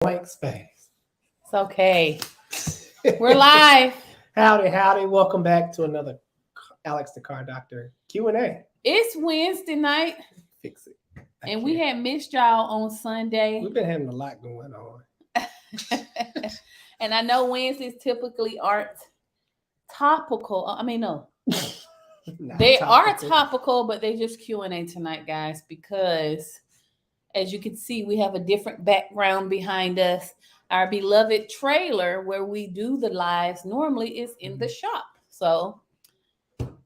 Blank space. It's okay. We're live. Howdy. Welcome back to another Alex the Car Doctor Q&A. It's Wednesday night, Fix it. and we had missed y'all on Sunday. We've been having a lot going on. And I know Wednesdays typically aren't topical. I mean, no. They are topical, but they just Q&A tonight, guys, because as you can see, we have a different background behind us. Our beloved trailer where we do the lives normally is in the shop. So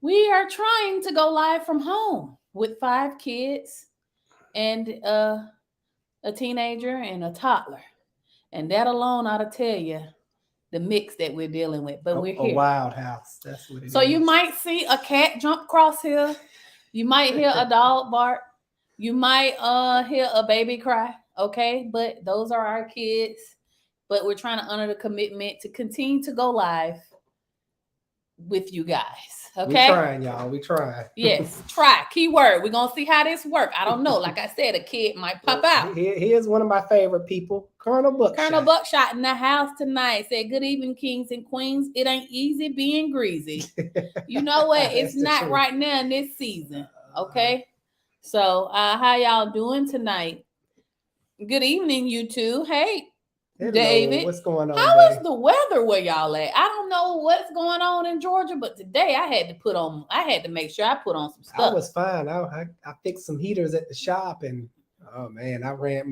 we are trying to go live from home with 5 kids and a teenager and a toddler. And that alone ought to tell you the mix that we're dealing with. But we're here. A wild house. That's what it is. So you might see a cat jump across here. You might hear a dog bark. You might hear a baby cry. Okay, but those are our kids. But we're trying to honor the commitment to continue to go live with you guys. Okay, we're trying, y'all. We trying. Yes, try. Keyword. We're gonna see how this works. I don't know. Like I said, a kid might pop out. Here's one of my favorite people, Colonel Buckshot. Colonel Buckshot in the house tonight. Said, "Good evening, kings and queens. It ain't easy being greasy. You know what? It's not right now in this season. Okay. So, how y'all doing tonight? Good evening, you two. Hey." Hello, David, what's going on? How is the weather where y'all at? I don't know what's going on in Georgia, but today I had to make sure I put on some stuff. I was fine. I fixed some heaters at the shop, and oh man, I ran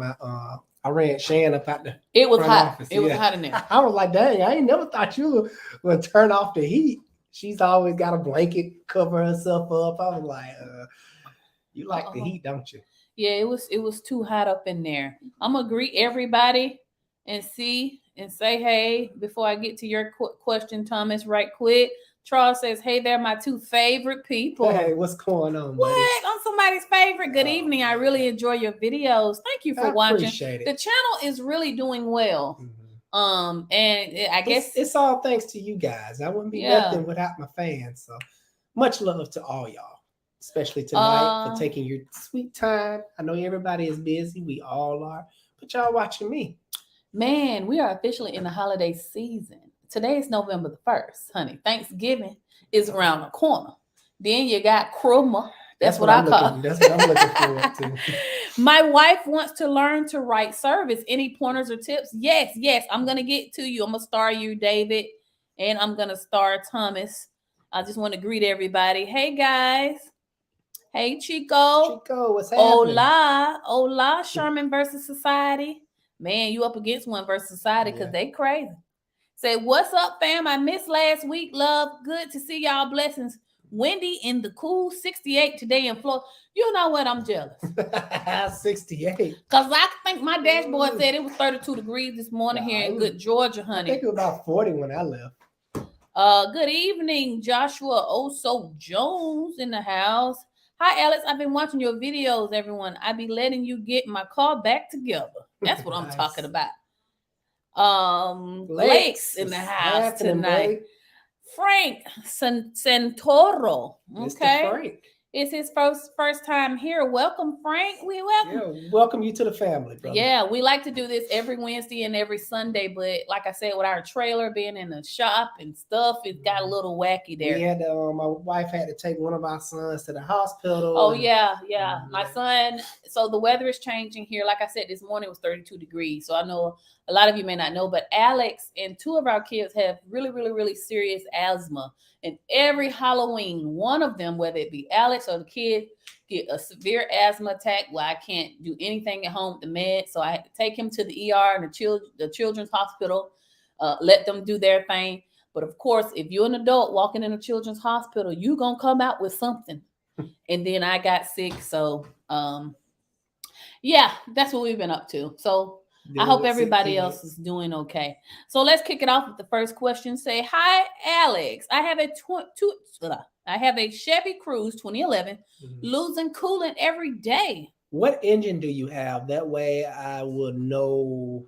Shan up out the It was hot. Office. It was hot in there. I was like, dang, I ain't never thought you would turn off the heat. She's always got a blanket cover herself up. I was like, you like the heat, don't you? Yeah, it was too hot up in there. I'm gonna greet everybody and say hey before I get to your question, Thomas, right quick. Charles says, hey, they're my 2 favorite people. Hey, what's going on? What? Buddy? I'm somebody's favorite. Good evening. I really enjoy your videos. Thank you for watching. Appreciate it. The channel is really doing well. And I guess it's all thanks to you guys. I wouldn't be nothing without my fans. So much love to all y'all, especially tonight for taking your sweet time. I know everybody is busy. We all are, but y'all watching me. Man, we are officially in the holiday season. Today is November the 1st, honey. Thanksgiving is around the corner. Then you got Christmas. That's what I call it. That's what I'm looking forward to. My wife wants to learn to write service. Any pointers or tips? Yes. I'm going to get to you. I'm going to star you, David, and I'm going to star Thomas. I just want to greet everybody. Hey, guys. Hey, Chico. Chico, what's happening? Hola, Sherman versus Society. Man, you up against one versus Society because they crazy. Say, what's up, fam? I missed last week. Love. Good to see y'all. Blessings. Wendy in the cool 68 today in Florida. You know what? I'm jealous. 68. Because I think my dashboard said it was 32 degrees this morning here in good Georgia, honey. I think it was about 40 when I left. Good evening, Joshua Oso Jones in the house. Hi, Alex. I've been watching your videos, everyone. I be letting you get my car back together. That's what I'm talking about. Blake's in the house tonight. Blake. Frank Santoro. Okay. Mr. Frank. It's his first time here. Welcome, Frank. We welcome. Yeah, welcome you to the family, brother. Yeah, we like to do this every Wednesday and every Sunday, but like I said, with our trailer being in the shop and stuff, it got a little wacky there. We had my wife had to take one of our sons to the hospital. Oh, yeah. My son, so the weather is changing here. Like I said, this morning it was 32 degrees. So I know a lot of you may not know, but Alex and 2 of our kids have really, really, really serious asthma. And every Halloween, one of them, whether it be Alex or the kid, get a severe asthma attack where I can't do anything at home with the meds. So I had to take him to the ER and the children's hospital, let them do their thing. But of course, if you're an adult walking in a children's hospital, you're going to come out with something. And then I got sick. So, that's what we've been up to. So I hope everybody else is doing okay. So let's kick it off with the first question. Say, hi, Alex. I have a Chevy Cruise 2011 losing coolant every day. What engine do you have? That way I will know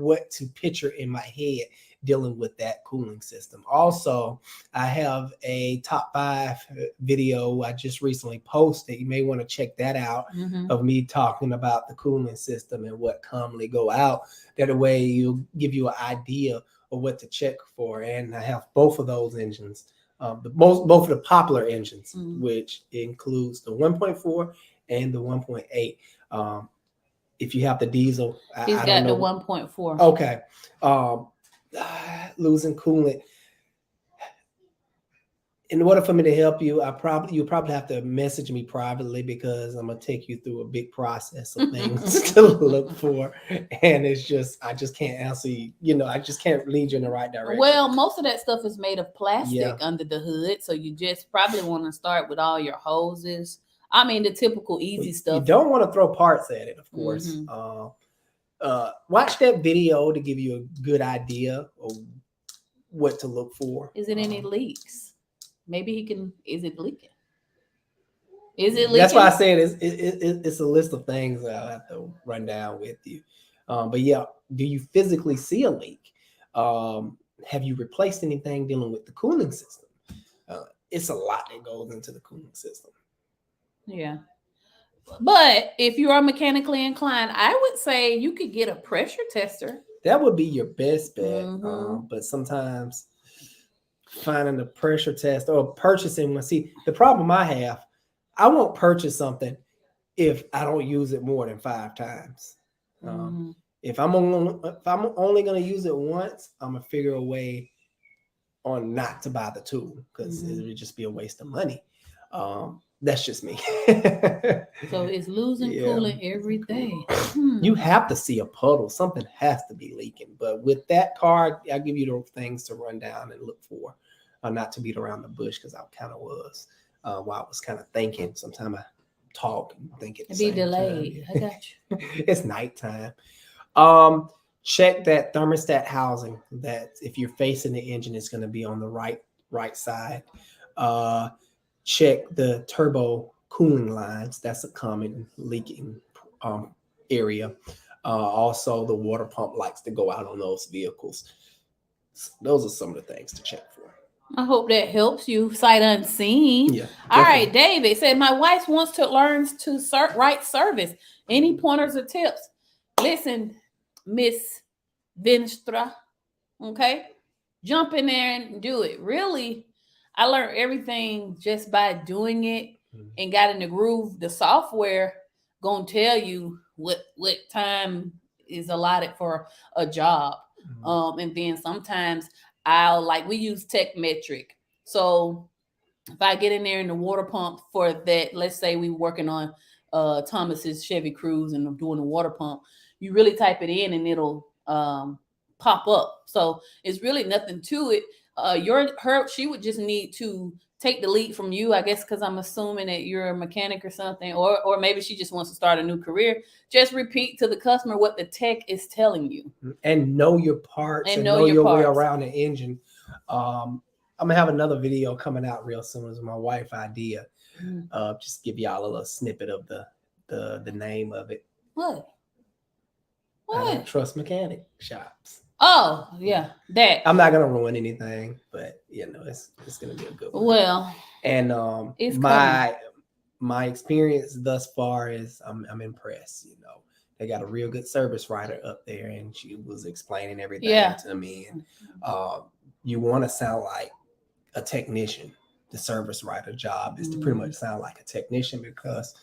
what to picture in my head dealing with that cooling system. Also, I have a top 5 video I just recently posted. You may want to check that out, of me talking about the cooling system and what commonly go out. That way you'll give you an idea of what to check for. And I have both of those engines, both of the popular engines, which includes the 1.4 and the 1.8. If you have the diesel, he's got the 1.4. Okay. Losing coolant. In order for me to help you, you'll probably have to message me privately, because I'm gonna take you through a big process of things to look for, and I just can't answer you. I just can't lead you in the right direction. Well, most of that stuff is made of plastic under the hood, so you just probably want to start with all your hoses. I mean, the typical easy stuff. You don't want to throw parts at it, of course. Watch that video to give you a good idea of what to look for. Is it any leaks? Maybe he can. Is it leaking? Is it leaking? That's why I said it's a list of things I'll have to run down with you. But yeah, do you physically see a leak? Have you replaced anything dealing with the cooling system? It's a lot that goes into the cooling system. Yeah. But if you are mechanically inclined, I would say you could get a pressure tester. That would be your best bet. But sometimes finding a pressure test or purchasing one. See, the problem I have, I won't purchase something if I don't use it more than 5 times. If I'm only going to use it once, I'm going to figure a way on not to buy the tool, because it would just be a waste of money. That's just me. So it's losing coolant every day. You have to see a puddle. Something has to be leaking. But with that car, I'll give you those things to run down and look for, not to beat around the bush, because I kind of was while I was kind of thinking. Sometimes I talk and think at the same delayed. time. I got you. It's nighttime. Check that thermostat housing. That if you're facing the engine, it's going to be on the right side. Check the turbo cooling lines. That's a common leaking area. Also, the water pump likes to go out on those vehicles. So those are some of the things to check for. I hope that helps you sight unseen. Yeah. All right, David said, my wife wants to learn to write service. Any pointers or tips? Listen, Miss Vinstra, okay? Jump in there and do it. Really, I learned everything just by doing it and got in the groove. The software gonna tell you what time is allotted for a job. And then sometimes we use Tech Metric. So if I get in there in the water pump for that, let's say we're working on Thomas's Chevy Cruise and I'm doing the water pump, you really type it in and it'll pop up. So it's really nothing to it. She would just need to take the lead from you, I guess, because I'm assuming that you're a mechanic or something, or maybe she just wants to start a new career. Just repeat to the customer what the tech is telling you, and know your parts and know your way around the engine. I'm gonna have another video coming out real soon. It's my wife idea. Just give y'all a little snippet of the name of it. What? I don't trust mechanic shops. Oh, yeah, that. I'm not gonna ruin anything, but it's gonna be a good one. Well, and my experience thus far is I'm impressed. They got a real good service writer up there, and she was explaining everything to me. And you want to sound like a technician. The service writer job is to pretty much sound like a technician, because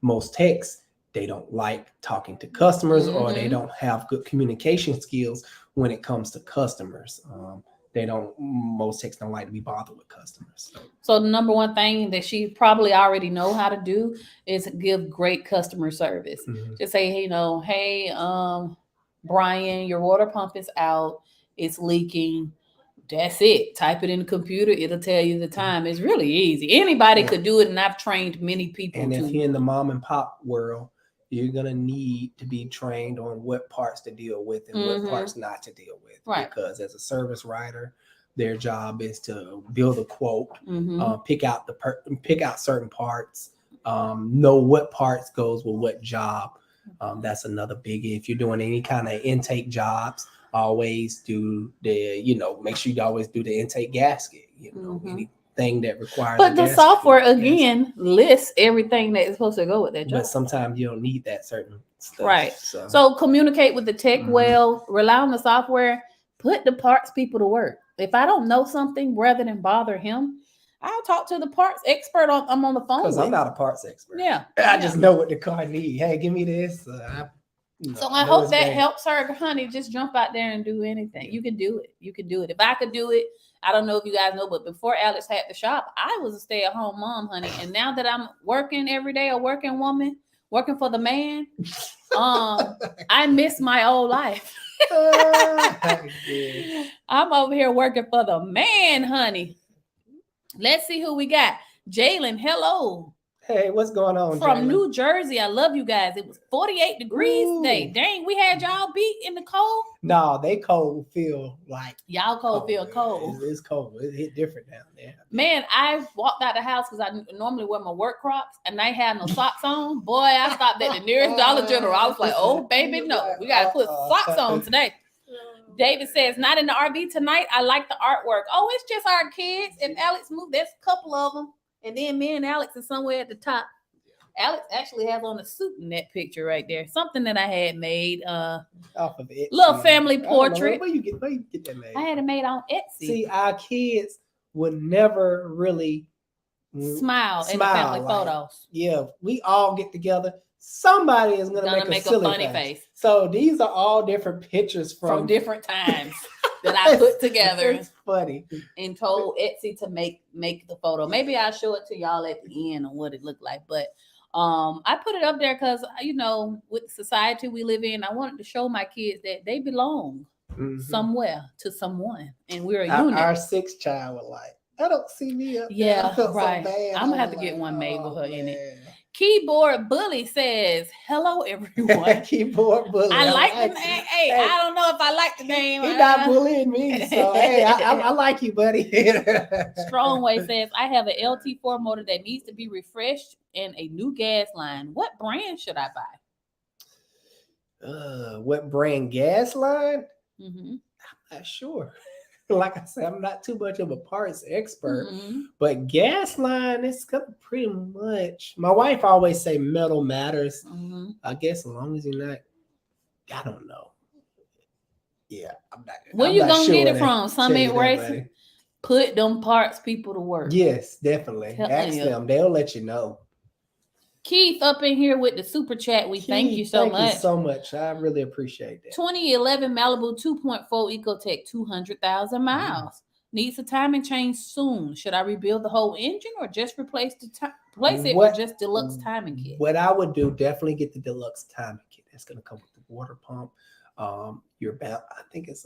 most techs, they don't like talking to customers, or they don't have good communication skills when it comes to customers. Most techs don't like to be bothered with customers. So the number one thing that she probably already know how to do is give great customer service. Just say, hey, Brian, your water pump is out. It's leaking. That's it. Type it in the computer. It'll tell you the time. It's really easy. Anybody could do it, and I've trained many people. And if you're in the mom and pop world, you're going to need to be trained on what parts to deal with and what parts not to deal with. Right. Because as a service writer, their job is to build a quote, pick out certain parts, know what parts goes with what job. That's another biggie. If you're doing any kind of intake jobs, always do make sure you always do the intake gasket. Anything that requires. But the software again lists everything that is supposed to go with that job. But sometimes you don't need that certain stuff. Right. So communicate with the tech well. Rely on the software. Put the parts people to work. If I don't know something, rather than bother him, I'll talk to the parts expert. I'm on the phone. Because I'm not a parts expert. Yeah. I just know what the car needs. Hey, give me this. So I hope that helps her. Honey, just jump out there and do anything. You can do it. If I could do it, I don't know if you guys know, but before Alex had the shop, I was a stay-at-home mom, honey. And now that I'm working every day, a working woman, working for the man, I miss my old life. I'm over here working for the man, honey. Let's see who we got. Jalen, hello. Hey, what's going on? From Jalen? New Jersey. I love you guys. It was 48 degrees today. Dang, we had y'all beat in the cold. No, they cold feel like y'all cold feel cold. It's cold. It hit different down there. Man, I walked out the house because I normally wear my work Crocs and they had no socks on. Boy, I stopped at the nearest Dollar General. I was like, oh baby, no, we gotta put socks on today. David says, not in the RV tonight. I like the artwork. Oh, it's just our kids. And Alex moved. There's a couple of them. And then me and Alex is somewhere at the top. Alex actually has on a suit in that picture right there. Something that I had made. Off of Etsy. Little family portrait. Where you get that made? I had it made on Etsy. See, our kids would never really smile in the family photos. Yeah, we all get together. Somebody is gonna make a silly funny face. So these are all different pictures from different times that I put together. It's funny. And told Etsy to make the photo. Maybe I'll show it to y'all at the end on what it looked like. But I put it up there because with the society we live in, I wanted to show my kids that they belong somewhere to someone, and we're a unit. Our sixth child was like, I don't see me up there. Yeah, right. So I'm gonna have to get one made with her in it. Keyboard Bully says, hello, everyone. Keyboard Bully. I like the name. Hey, I don't know if I like the name. He's not bullying me. So, hey, I like you, buddy. Strongway says, I have an LT4 motor that needs to be refreshed and a new gas line. What brand should I buy? What brand gas line? I'm not sure. Like I said, I'm not too much of a parts expert, but gas line is pretty much. My wife always say metal matters. I guess as long as you're not, I don't know. Yeah, I'm not. Where you gonna get it from? Summit Racing. Put them parts people to work. Yes, definitely. Ask them; they'll let you know. Keith up in here with the super chat. We thank you so much. Thank you so much. I really appreciate that. 2011 Malibu 2.4 Ecotech, 200,000 miles. Needs a timing change soon. Should I rebuild the whole engine or just replace it with just deluxe timing kit? What I would do, definitely get the deluxe timing kit. That's going to come with the water pump. I think it's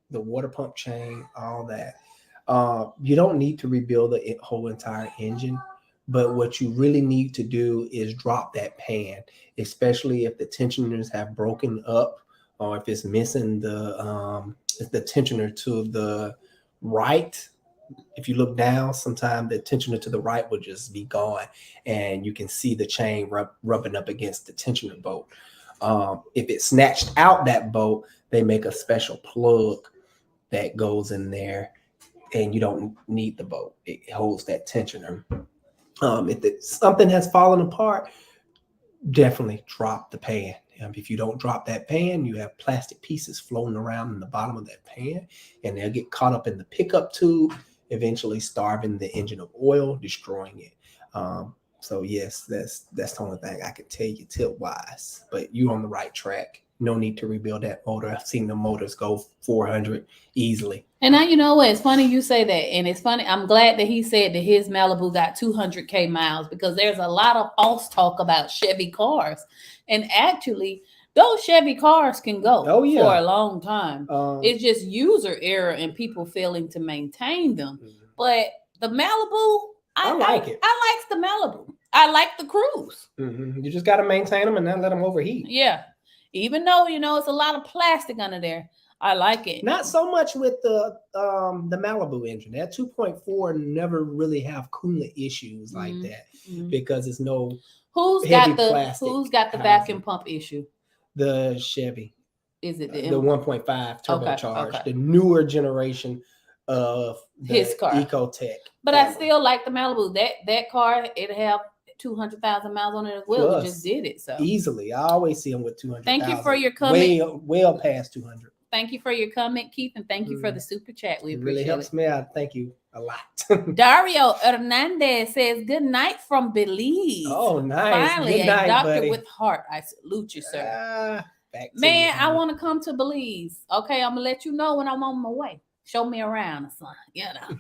the water pump chain, all that. You don't need to rebuild the whole entire engine. But what you really need to do is drop that pan, especially if the tensioners have broken up or if it's missing the tensioner to the right. If you look down, sometimes the tensioner to the right will just be gone and you can see the chain rubbing up against the tensioner bolt. If it snatched out that bolt, they make a special plug that goes in there and you don't need the bolt. It holds that tensioner. If something has fallen apart, definitely drop the pan. If you don't drop that pan, you have plastic pieces floating around in the bottom of that pan, and they'll get caught up in the pickup tube, eventually starving the engine of oil, destroying it. So yes, that's the only thing I can tell you tip-wise. But you're on the right track. No need to rebuild that motor. I've seen the motors go 400 easily. And now, you know what? It's funny you say that. And it's funny. I'm glad that he said that his Malibu got 200K miles because there's a lot of false talk about Chevy cars. And actually, those Chevy cars can go for a long time. It's just user error and people failing to maintain them. But the Malibu, I like it. I like the Malibu. I like the Cruise. You just got to maintain them and not let them overheat. Yeah. Even though, it's a lot of plastic under there, I like it. Not so much with the Malibu engine. That 2.4 never really have coolant issues like that because it's no Who's got the vacuum pump issue? The Chevy. Is it the 1.5 turbocharged, okay. the newer generation of his car, Ecotech? But I still like the Malibu. That car, it have 200,000 miles on it as well. Plus, we just did it so easily. I always see them with 200,000. Thank you for your comment. Well past 200. Thank you for your comment, Keith, and thank you for the super chat. We appreciate it. Really helps me out. Thank you a lot. Dario Hernandez says, "Good night from Belize." Oh, nice. Finally, good night, a doctor buddy. with heart. I salute you, sir. Man, I want to come to Belize. Okay, I'm gonna let you know when I'm on my way. Show me around, son. You know.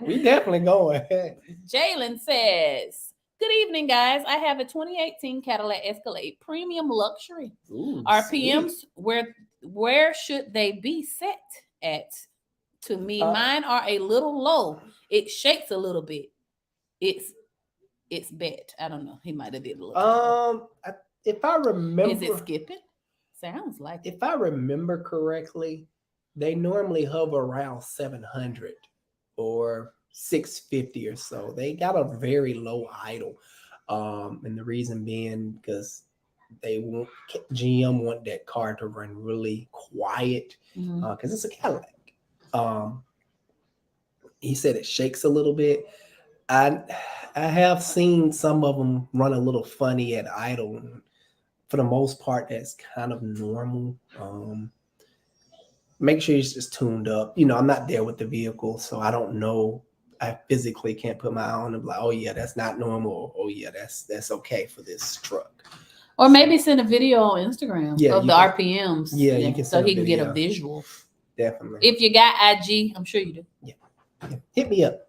We definitely going. Jalen says, "Good evening, guys. I have a 2018 Cadillac Escalade Premium Luxury. Ooh, RPMs, where should they be set at? To me, mine are a little low. It shakes a little bit. It's bad. I don't know. He might have did a little. If I remember, is it skipping? Sounds like if I remember correctly, they normally hover around 700 or 650 or so. They got a very low idle, and the reason being because GM want that car to run really quiet because it's a Cadillac. He said it shakes a little bit. I have seen some of them run a little funny at idle. For the most part, that's kind of normal. Make sure it's just tuned up. You know, I'm not there with the vehicle, so I don't know. I physically can't put my eye on and be like, oh yeah, that's not normal. Oh yeah, that's okay for this truck. Or maybe send a video on Instagram of the RPMs. Yeah, you can. So he can get a visual. Definitely. If you got IG, I'm sure you do. Yeah. Hit me up.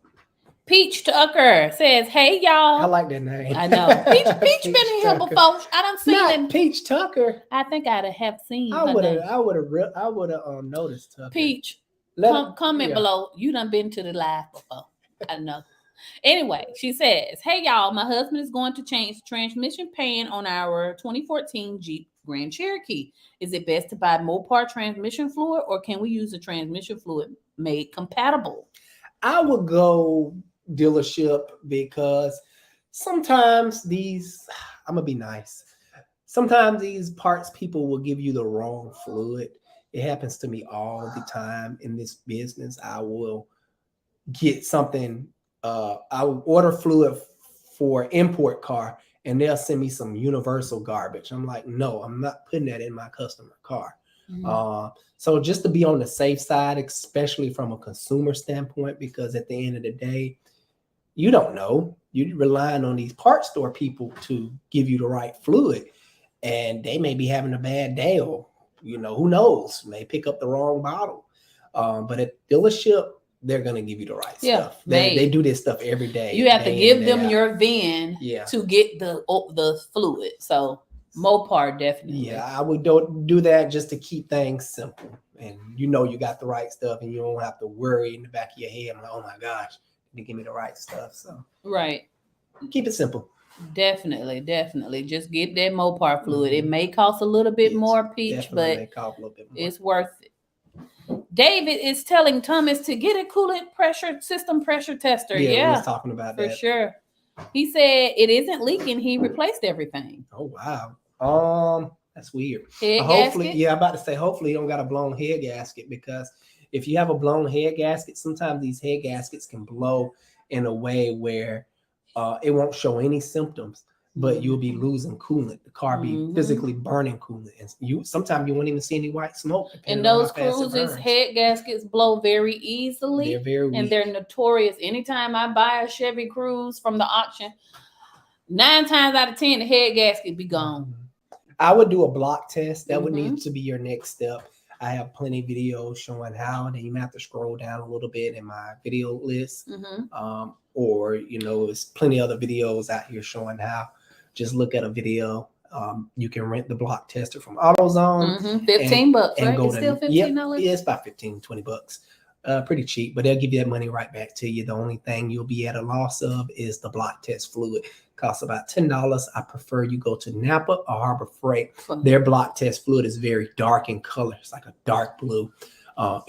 Peach Tucker says, "Hey y'all." I like that name. I know. Peach been in here before. I done seen it. Peach Tucker. I think I'd have seen. I would have noticed Tucker. Peach, comment below. You done been to the live before. I know. Anyway, she says, "Hey y'all, my husband is going to change the transmission pan on our 2014 Jeep Grand Cherokee. Is it best to buy Mopar transmission fluid, or can we use the transmission fluid made compatible?" I would go dealership because sometimes I'm gonna be nice. Sometimes these parts people will give you the wrong fluid. It happens to me all the time in this business. I will get something. I will order fluid for import car, and they'll send me some universal garbage. I'm like, no, I'm not putting that in my customer car. So just to be on the safe side, especially from a consumer standpoint, because at the end of the day, you don't know. You're relying on these parts store people to give you the right fluid, and they may be having a bad day, or who knows, may pick up the wrong bottle. But at dealership, they're gonna give you the right stuff. They do this stuff every day. You have to give them your VIN to get the fluid. So Mopar definitely. Yeah, I would do that just to keep things simple, and you got the right stuff, and you don't have to worry in the back of your head. I'm like, oh my gosh, they give me the right stuff. So right, keep it simple. Definitely. Just get that Mopar fluid. It may cost a little bit more, Peach, but it's worth it. David is telling Thomas to get a coolant system pressure tester. Yeah, we was talking about that for sure. He said it isn't leaking. He replaced everything. Oh wow. That's weird. Hopefully you don't got a blown head gasket, because if you have a blown head gasket, sometimes these head gaskets can blow in a way where it won't show any symptoms, but you'll be losing coolant. The car be physically burning coolant, and sometimes you won't even see any white smoke. And those Cruises head gaskets blow very easily. They're very weak. And they're notorious. Anytime I buy a Chevy Cruise from the auction, 9 times out of 10 the head gasket be gone. I would do a block test. That would need to be your next step. I have plenty of videos showing how, and then you might have to scroll down a little bit in my video list. Or there's plenty of other videos out here showing how. Just look at a video. You can rent the block tester from AutoZone. $15, right? It's still $15? Yeah, it's about $15-$20. Pretty cheap, but they'll give you that money right back to you. The only thing you'll be at a loss of is the block test fluid. Costs about $10. I prefer you go to Napa or Harbor Freight. Their block test fluid is very dark in color. It's like a dark blue.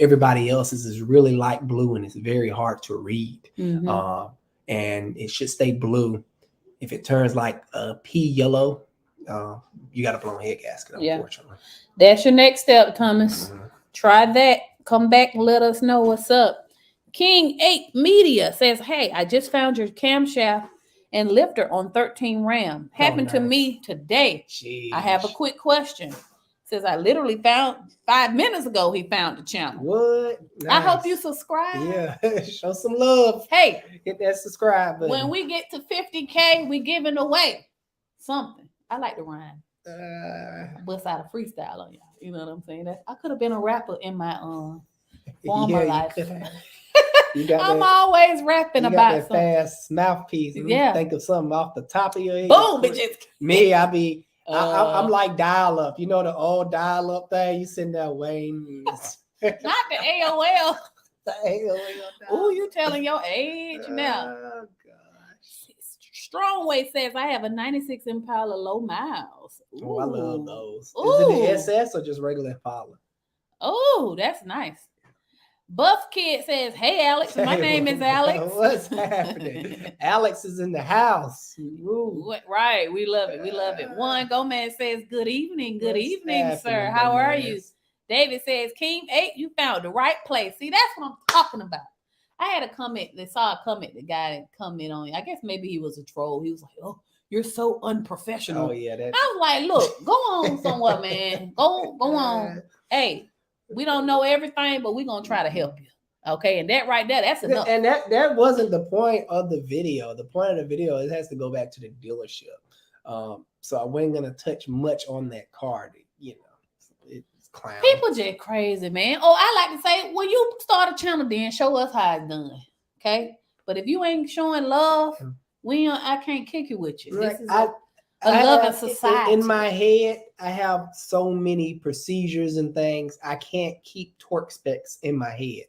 Everybody else's is really light blue, and it's very hard to read. And it should stay blue. If it turns like a pea yellow, you got a blown head gasket, unfortunately. That's your next step, Thomas. Try that. Come back and let us know what's up. King 8 Media says, hey, I just found your camshaft and lifter on 13 Ram. Happened to me today. Jeez. I have a quick question. Says I literally found 5 minutes ago he found the channel. What? Nice. I hope you subscribe. Yeah, show some love. Hey, hit that subscribe button. When we get to 50K, we giving away something. I like to rhyme. I bust out a freestyle on y'all. You know what I'm saying? I could have been a rapper in my former life. I'm always rapping about that fast mouthpiece. Yeah. Think of something off the top of your head. Boom, bitches. Me, I'm like dial up. You know the old dial up thing? You sitting there waiting. Not the AOL. The AOL. Oh, you telling your age now. Oh, gosh. Strongway says, I have a 96 Impala low miles. Ooh. Oh, I love those. Ooh. Is it the SS or just regular Impala? Oh, that's nice. Buff Kid says, hey, Alex. My name is Alex. What's happening? Alex is in the house. Ooh. Right. We love it. We love it. Juan Gomez says, good evening. Good evening, happening, sir. How are you? David says, King 8, you found the right place. See, that's what I'm talking about. I had a comment. They saw a comment. The guy didn't comment on it. I guess maybe he was a troll. He was like, oh, you're so unprofessional. Oh, yeah. I was like, look, go on somewhere, man. Go on. Hey, we don't know everything, but we're going to try to help you. Okay. And that right there, that's enough. And that wasn't the point of the video. The point of the video, it has to go back to the dealership. So I wasn't going to touch much on that car. You know, it's clown. People just crazy, man. Oh, I like to say, when you start a channel, then show us how it's done. Okay. But if you ain't showing love, I can't kick it with you. This is a loving society. In my head, I have so many procedures and things. I can't keep torque specs in my head.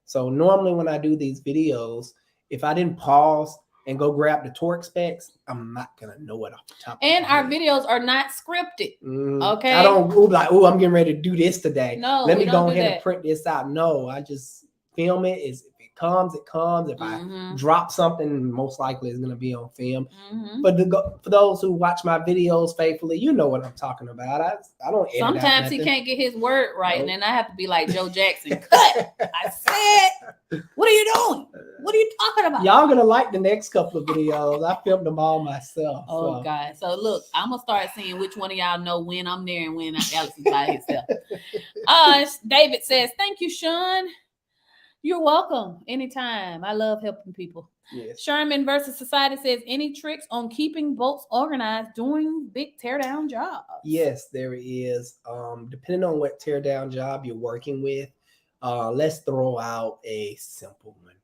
So normally when I do these videos, if I didn't pause and go grab the torque specs, I'm not gonna know it off the top. And our videos are not scripted. Okay. I don't go like, oh, I'm getting ready to do this today. No, let me go ahead and print this out. No, I just film it. It comes. If I drop something, most likely it's going to be on film. But for those who watch my videos faithfully, you know what I'm talking about. I don't edit Sometimes he can't get his word right, and then I have to be like Joe Jackson. Cut! I said, what are you doing? What are you talking about? Y'all going to like the next couple of videos. I filmed them all myself. Oh, God. So, look, I'm going to start seeing which one of y'all know when I'm there and when Alex is by himself. David says, thank you, Sean. You're welcome. Anytime. I love helping people. Yes. Sherman versus Society says, any tricks on keeping boats organized during big teardown jobs? Yes, there is. Depending on what teardown job you're working with, let's throw out a simple one.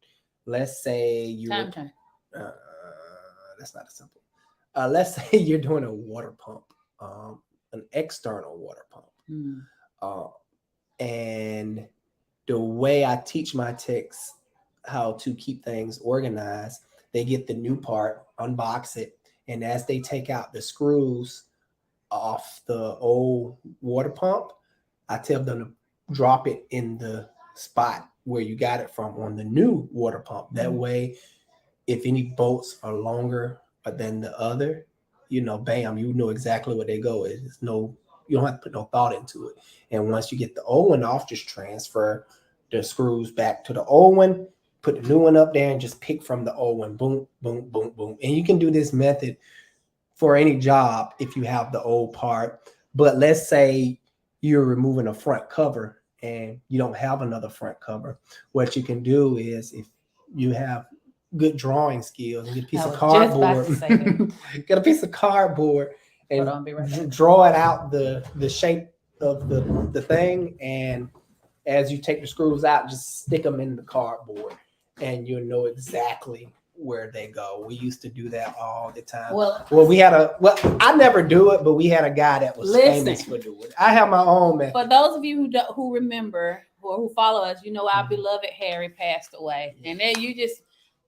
Let's say you're time. That's not a simple. Let's say you're doing a water pump, an external water pump, and the way I teach my techs how to keep things organized, they get the new part, unbox it, and as they take out the screws off the old water pump, I tell them to drop it in the spot where you got it from on the new water pump. That way, if any bolts are longer than the other, you know, bam, you know exactly where they go. It's you don't have to put no thought into it. And once you get the old one off, just transfer the screws back to the old one, put the new one up there, and just pick from the old one. Boom, boom, boom, boom. And you can do this method for any job if you have the old part. But let's say you're removing a front cover and you don't have another front cover. What you can do is, if you have good drawing skills, get a piece of cardboard, get a piece of cardboard and draw it out the shape of the thing, and as you take the screws out, just stick them in the cardboard and you'll know exactly where they go. We used to do that all the time. Well, I never do it, but we had a guy that was famous for doing it. I have my own method. For those of you who remember or who follow us, you know our beloved Harry passed away. And then you just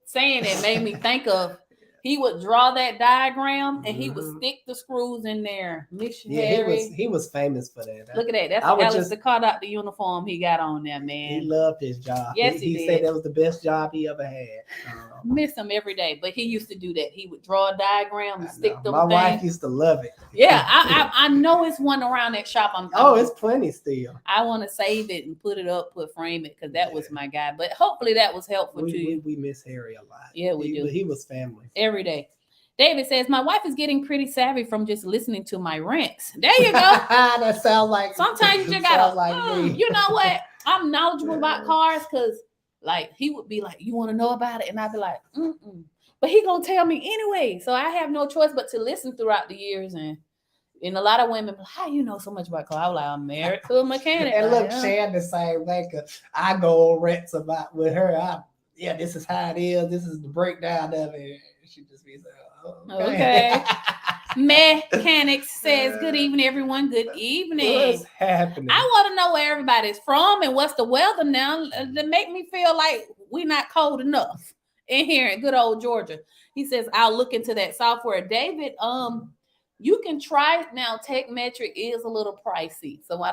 saying it made me think of He would draw that diagram and he would stick the screws in there. Missionary. He was famous for that. Look at that. That's Alice the car doctor uniform he got on there, man. He loved his job. Yes, he said that was the best job he ever had. Miss him every day, but he used to do that. He would draw a diagram and stick them. My wife used to love it. Yeah, I know it's one around that shop. It's plenty still. I want to save it and put it up, frame it, because that was my guy. But hopefully that was helpful to you. We miss Harry a lot. Yeah, we do. He was family. Every day. David says, my wife is getting pretty savvy from just listening to my rants. There you go. That sounds like sometimes you just gotta you know what? I'm knowledgeable about cars because like he would be like, you want to know about it? And I'd be like, but he gonna tell me anyway. So I have no choice but to listen throughout the years. And a lot of women, how you know so much about cars? I was like, I'm married to a mechanic. And look, Shan the same way. I go on rants about with her. This is how it is. This is the breakdown of it. She just be like, okay. Mechanics says, good evening, everyone. Good evening. What's happening? I want to know where everybody's from and what's the weather now to make me feel like we're not cold enough in here in good old Georgia. He says, I'll look into that software. David, you can try now. TechMetric is a little pricey. So I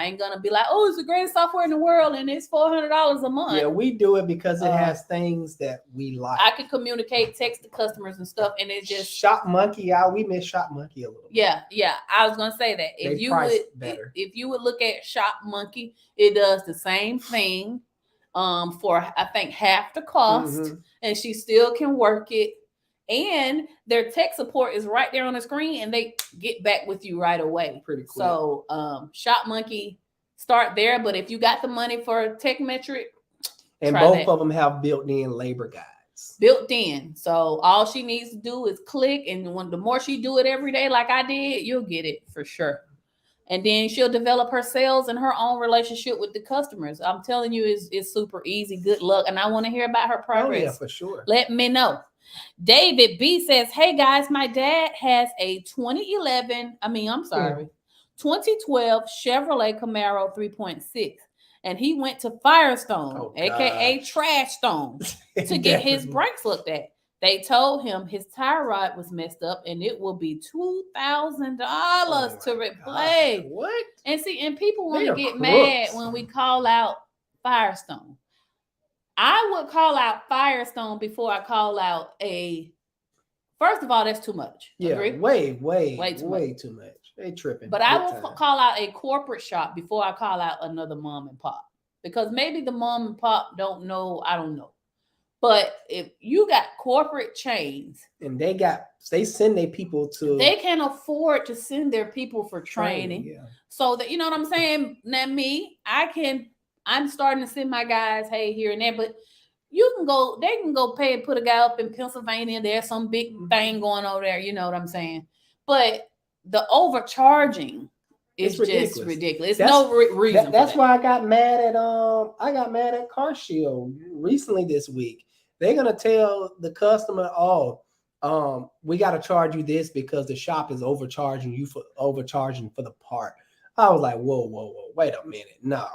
ain't going to be like, it's the greatest software in the world and it's $400 a month. Yeah, we do it because it has things that we like. I can communicate, text to customers and stuff. And it's just Shop Monkey. We miss Shop Monkey a little bit. Yeah. I was going to say that. If you would look at Shop Monkey, it does the same thing for, I think, half the cost. And she still can work it. And their tech support is right there on the screen and they get back with you right away. Pretty cool. So Shop Monkey, start there. But if you got the money for TechMetric, and both of them have built-in labor guides. Built in. So all she needs to do is click, and the more she do it every day like I did, you'll get it for sure. And then she'll develop her sales and her own relationship with the customers. I'm telling you, it's super easy. Good luck. And I want to hear about her progress. Oh, yeah, for sure. Let me know. David B says, hey guys, my dad has a 2012 Chevrolet Camaro 3.6, and he went to Firestone, aka Trash Stone, to get his brakes looked at. They told him his tie rod was messed up and it will be $2,000 to replace. God. What? And people want to get mad when we call out Firestone. I would call out Firestone before I call out first of all, that's too much. Yeah, Agree? way too much. They tripping. But I will call out a corporate shop before I call out another mom and pop. Because maybe the mom and pop don't know, I don't know. But if you got corporate chains and they send their people to, they can afford to send their people for training. Yeah. So that, you know what I'm saying? Now I'm starting to send my guys, hey, here and there, but they can go pay and put a guy up in Pennsylvania. There's some big thing going over there. You know what I'm saying? But the overcharging is just ridiculous. There's no reason. That's why I got mad at CarShield recently this week. They're gonna tell the customer, we got to charge you this because the shop is overcharging for the part. I was like, whoa, wait a minute, no.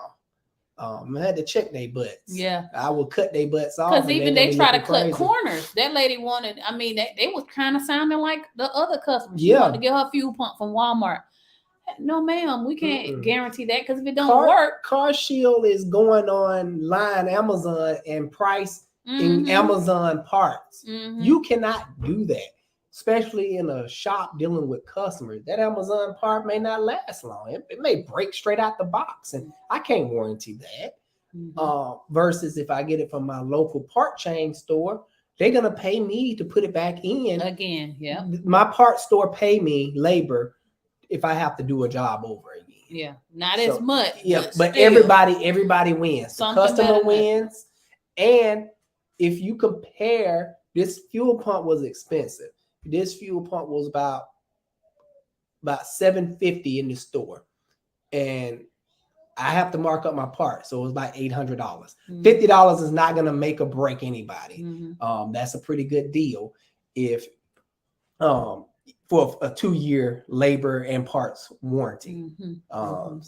I had to check their butts. Yeah, I would cut their butts off. Because even they try to cut corners. That lady wanted. I mean, they was kind of sounding like the other customers. She wanted to get her fuel pump from Walmart. No, ma'am, we can't guarantee that because if it don't work, CarShield is going online, Amazon, and price in Amazon parts. You cannot do that, especially in a shop dealing with customers. That Amazon part may not last long. It may break straight out the box, and I can't warranty that. Versus if I get it from my local part chain store, they're gonna pay me to put it back in again. Yeah, my part store pay me labor if I have to do a job over again. Yeah, not as much. Yeah, but everybody wins. The customer wins, and if you compare, this fuel pump was expensive. This fuel pump was about $750 in the store, and I have to mark up my part, so it was about $800. $50 is not going to make or break anybody. That's a pretty good deal if for a 2-year labor and parts warranty. I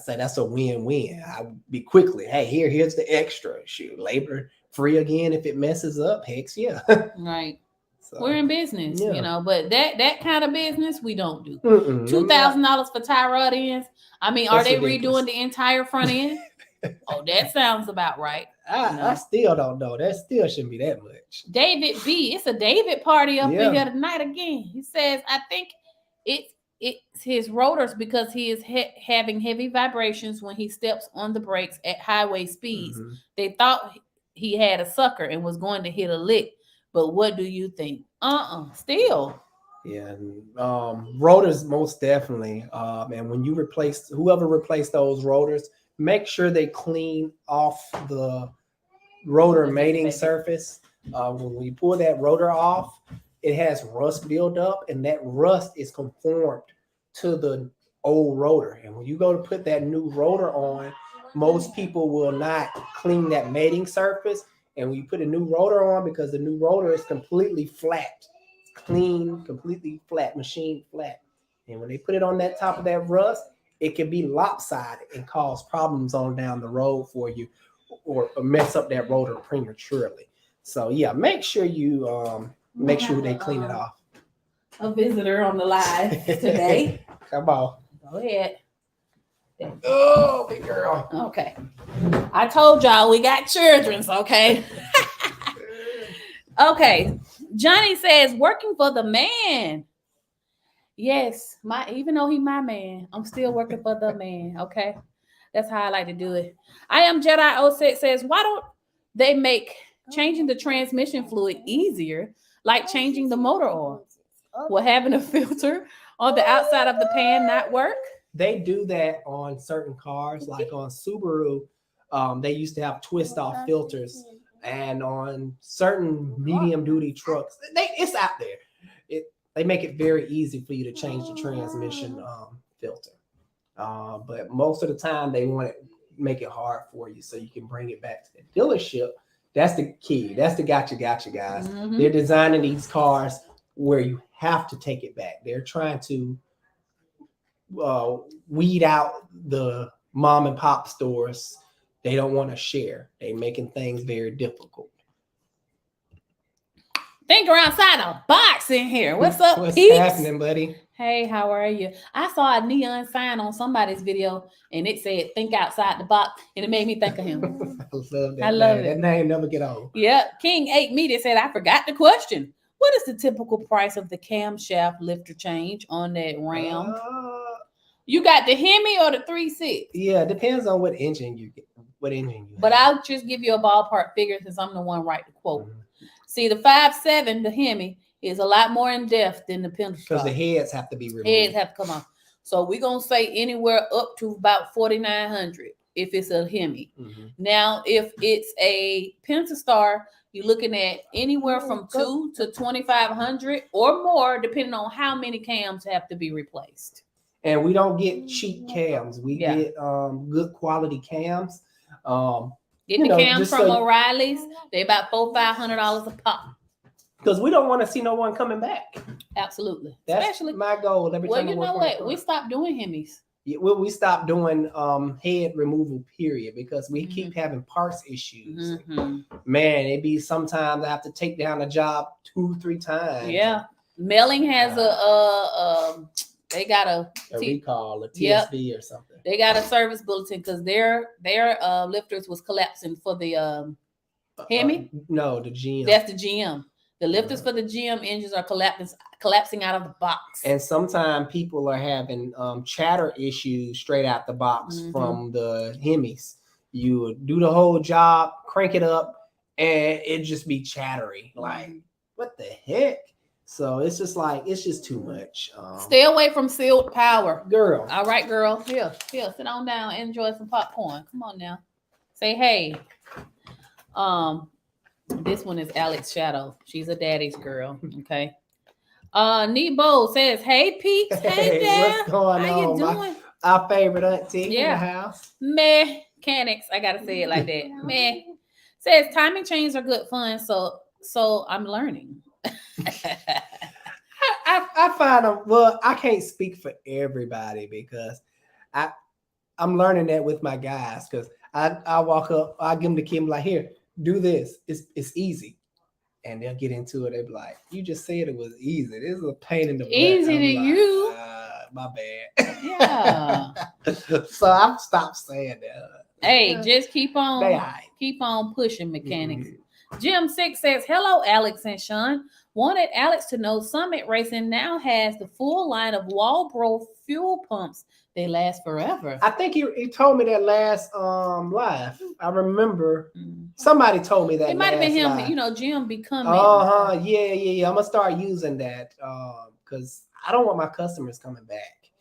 say that's a win-win. I would be quickly, hey, here's the extra. Shoot, labor free again if it messes up. Heck yeah. Right. So, we're in business, yeah. you know, but that kind of business we don't do. Mm-mm. $2,000 for tie rod ends. I mean, are That's they ridiculous. redoing the entire front end? Oh, that sounds about right. I still don't know. That still shouldn't be that much. David B. It's a David party up Yeah. in here tonight again. He says, I think it's his rotors because he is having heavy vibrations when he steps on the brakes at highway speeds. Mm-hmm. They thought he had a sucker and was going to hit a lick. But what do you think? Still. Yeah, rotors most definitely. And when you whoever replaced those rotors, make sure they clean off the rotor mating surface. When you pull that rotor off, it has rust buildup, and that rust is conformed to the old rotor. And when you go to put that new rotor on, most people will not clean that mating surface. And when you put a new rotor on, because the new rotor is completely flat, clean, completely flat, machine flat. And when they put it on that top of that rust, it can be lopsided and cause problems on down the road for you, or mess up that rotor prematurely. So yeah, make sure you make sure they clean it off. A visitor on the live today. Come on. Go ahead. Oh, big girl. Okay. I told y'all we got children's, okay? Okay. Johnny says, working for the man. Yes, even though he's my man, I'm still working for the man, okay? That's how I like to do it. I am Jedi 06 says, why don't they make changing the transmission fluid easier, like changing the motor oil? Will having a filter on the outside of the pan not work? They do that on certain cars, like on Subaru. They used to have twist-off filters, and on certain medium-duty trucks, it's out there. They make it very easy for you to change the transmission filter. But most of the time, they want to make it hard for you so you can bring it back to the dealership. That's the key. That's the gotcha, guys. Mm-hmm. They're designing these cars where you have to take it back. They're trying to weed out the mom and pop stores. They don't want to share. They're making things very difficult. Think we're outside a box in here. What's up, What's peeps? happening, buddy? Hey, how are you? I saw a neon sign on somebody's video, and it said "Think outside the box," and it made me think of him. I love it. That name never get old. Yeah, King 8 Media said, "I forgot the question. What is the typical price of the camshaft lifter change on that Ram? You got the Hemi or the 3.6? Yeah, it depends on what engine you get. But I'll just give you a ballpark figure since I'm the one right to quote. Mm-hmm. See, the 5.7, the Hemi, is a lot more in depth than the Pentastar. Because the heads have to be removed. Heads have to come off. So we're going to say anywhere up to about $4,900 if it's a Hemi. Mm-hmm. Now, if it's a Pentastar, you're looking at anywhere from $2,000 to $2,500 or more, depending on how many cams have to be replaced. And we don't get cheap cams. We get good quality cams. Get the cams from O'Reilly's. They're about $400-500 a pop. Because we don't want to see no one coming back. Absolutely. That's especially my goal. Every time you know what? We stopped doing Hemis. Yeah, we stopped doing head removal, period, because we keep having parts issues. Mm-hmm. Man, it be sometimes I have to take down a job 2-3 times. Yeah. Melling has they got a recall, a TSV or something. They got a service bulletin because their lifters was collapsing for the Hemi. No, the GM. That's the GM. The lifters for the GM engines are collapsing out of the box. And sometimes people are having chatter issues straight out the box from the Hemis. You do the whole job, crank it up, and it just be chattery. Like, what the heck? So it's just too much. Stay away from sealed power. Girl. All right, girl. Here, sit on down and enjoy some popcorn. Come on now. Say hey. This one is Alex Shadow. She's a daddy's girl. Okay. Nebo says, hey, Pete. Hey, Dad. What's going on? How you doing? Our favorite auntie in the house. Mechanics. I got to say it like that. Meh. Says, timing chains are good fun. So I'm learning. I find them, well, I can't speak for everybody because I'm learning that with my guys because I walk up, I give them the key, I'm like, here, do this. It's easy. and they'll get into it. They be like, "You just said it was easy. This is a pain in the butt." Easy to you. My bad. Yeah. So I've stopped saying that. Hey, just keep on pushing, mechanics. Jim 6 says, "Hello, Alex and Sean. Wanted Alex to know Summit Racing now has the full line of Walbro fuel pumps. They last forever." I think he told me that last live. I remember somebody told me that. It might have been him. Live. You know, Jim becoming. Yeah. I'm gonna start using that because I don't want my customers coming back.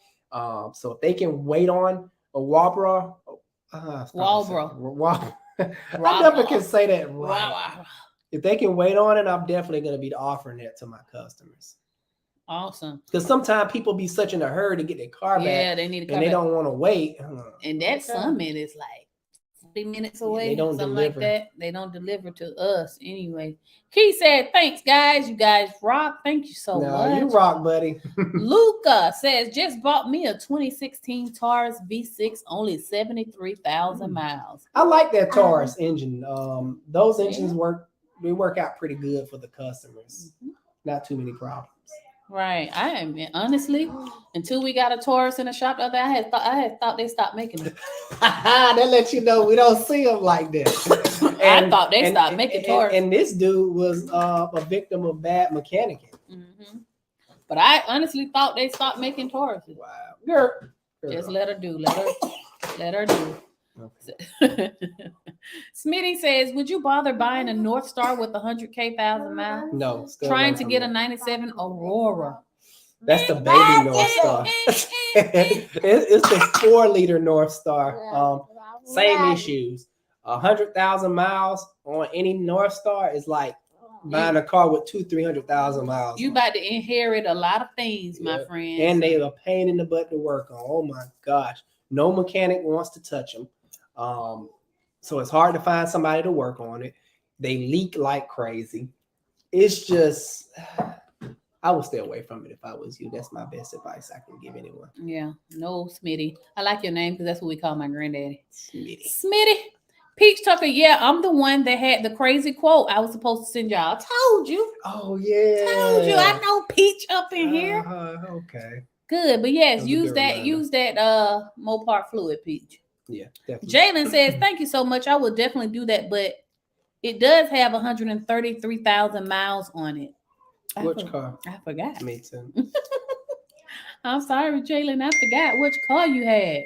So if they can wait on a Walbro. Walbro. I never can say that right. If they can wait on it, I'm definitely going to be offering that to my customers. Awesome. Because sometimes people be such in a hurry to get their car back. Yeah, they need a car and they don't want to wait. And that Summit is like 40 minutes away. They don't something deliver. Like that. They don't deliver to us anyway. Keith said, "Thanks, guys. You guys rock. Thank you so much." You rock, buddy. Luca says, "Just bought me a 2016 Taurus V6, only 73,000 miles." I like that Taurus engine. Those engines work out pretty good for the customers. Not too many problems. Right. I mean, honestly, until we got a Taurus in the shop the other day, I had thought they stopped making them. They let you know we don't see them like that. I thought they stopped making Taurus. And this dude was a victim of bad mechanicking. But I honestly thought they stopped making Tauruses. Wow. Girl. Just let her do. Let her do. Okay. Smitty says, "Would you bother buying a North Star with 100,000 miles? No. Trying to get a 97 Aurora." That's the baby North Star. It's the 4-liter North Star. Same issues. 100,000 miles on any North Star is like buying a car with 200,000-300,000 miles. You about to inherit a lot of things, my friend. And they are a pain in the butt to work on. Oh my gosh. No mechanic wants to touch them. So it's hard to find somebody to work on it. They leak like crazy. It's just, I would stay away from it if I was you. That's my best advice I can give anyone. Yeah, no, Smitty. I like your name because that's what we call my granddaddy. Smitty. Peach Tucker, yeah, I'm the one that had the crazy quote I was supposed to send y'all. Told you. Oh, yeah. Told you. I know Peach up in here. Okay. Good, but yes, use that Mopar fluid, Peach. Yeah, definitely. Jalen says, "Thank you so much. I will definitely do that, but it does have 133,000 miles on it." Which car? I forgot. Me too. I'm sorry, Jalen. I forgot which car you had.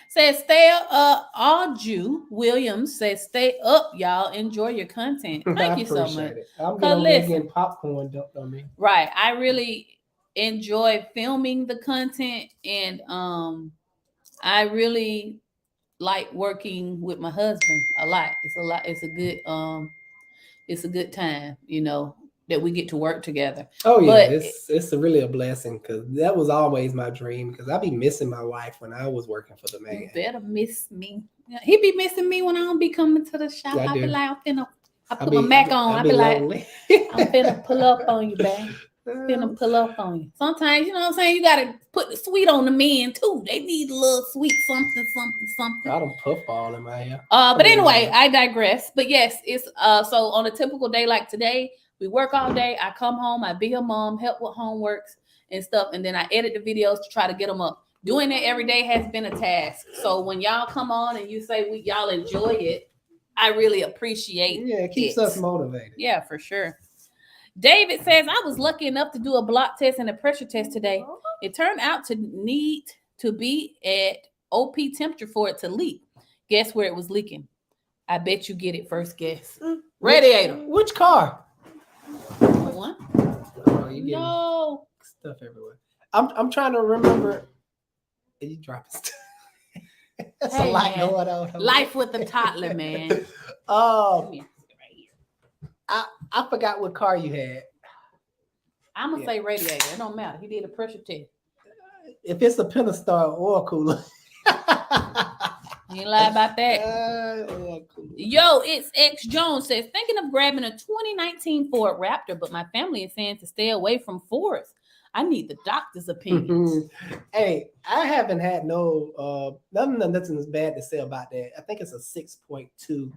Says, "Stay up." Auju Williams says, "Stay up, y'all. Enjoy your content." Thank you so much. I'm getting popcorn dumped on me. Right. I really enjoy filming the content, and I really like working with my husband a lot. It's a good time, you know, that we get to work together. Oh yeah, it's really a blessing because that was always my dream. Because I be missing my wife when I was working for the man. You better miss me. He be missing me when I don't be coming to the shop. I be like, I put my Mac on. I be like, I'm finna pull up on you, babe. Finna pull up on you. Sometimes, you know what I'm saying, you gotta put the sweet on the men too. They need a little sweet something. I don't puff all in my hair. But anyway, I digress. But yes, it's so on a typical day like today, we work all day. I come home, I be a mom, help with homeworks and stuff, and then I edit the videos to try to get them up. Doing it every day has been a task. So when y'all come on and you say y'all enjoy it, I really appreciate it. Yeah, it keeps us motivated. Yeah, for sure. David says, "I was lucky enough to do a block test and a pressure test today. It turned out to need to be at OP temperature for it to leak. Guess where it was leaking? I bet you get it first guess. Radiator. Which car? One? Oh, you getting stuff everywhere. I'm trying to remember. You dropping stuff. That's a lot going on. Life with a toddler, man. I forgot what car you had. I'm gonna say radiator. It don't matter. He did a pressure test. If it's a Pentastar oil cooler. You ain't lie about that. Yo, it's X Jones says, "Thinking of grabbing a 2019 Ford Raptor, but my family is saying to stay away from Fords. I need the doctor's opinions." Hey, I haven't had nothing's bad to say about that. I think it's a 6.2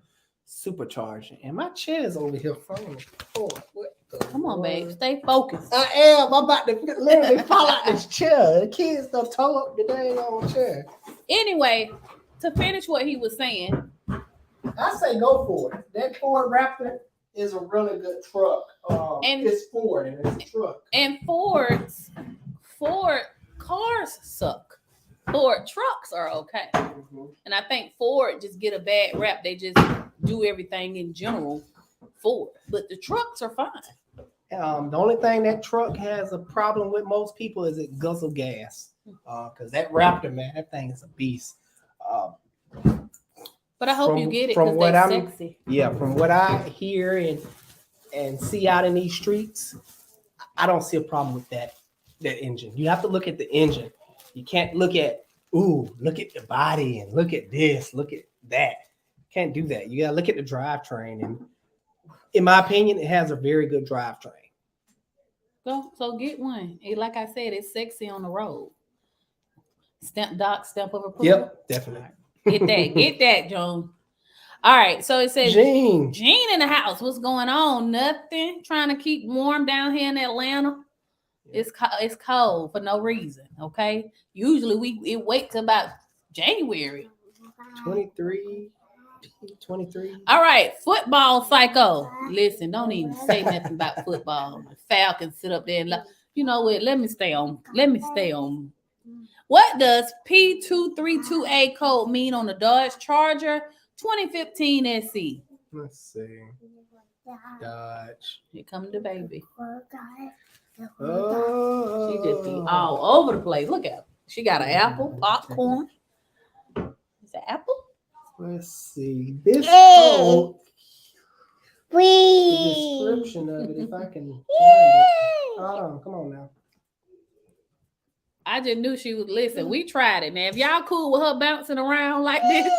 supercharging. And my chair is over here falling apart. Come on, babe. Stay focused. I am. I'm about to literally fall out this chair. The kids done tore up the dang old chair. Anyway, to finish what he was saying. I say go for it. That Ford Raptor is a really good truck. And it's Ford and it's a truck. And Ford cars suck. Ford trucks are okay. Mm-hmm. And I think Ford just get a bad rap. They just do everything in general Ford. But the trucks are fine. The only thing that truck has a problem with most people is it guzzle gas. Because that Raptor, man, that thing is a beast. But I hope you get it because they're sexy. Yeah, from what I hear and see out in these streets, I don't see a problem with that engine. You have to look at the engine. You can't look at, look at the body and look at this, look at that. Can't do that. You got to look at the drivetrain. And in my opinion, it has a very good drivetrain. So get one. Like I said, it's sexy on the road. Stamp of approval. Yep, definitely. Get that, Joan. All right, so it says Gene in the house. What's going on? Nothing. Trying to keep warm down here in Atlanta. It's cold for no reason. Okay. Usually it waits about January. 23. All right, football psycho. Listen, don't even say nothing about football. Falcons sit up there and you know what? Let me stay on. What does P232A code mean on the Dodge Charger 2015 SC? Let's see. Dodge. Here comes the baby. Oh. She just be all over the place. Look at her. She got an apple, popcorn. Is that apple? Let's see. This code. The description of it, if I can find it. Hold on, come on now. I just knew she would listen. We tried it. Now, if y'all cool with her bouncing around like this,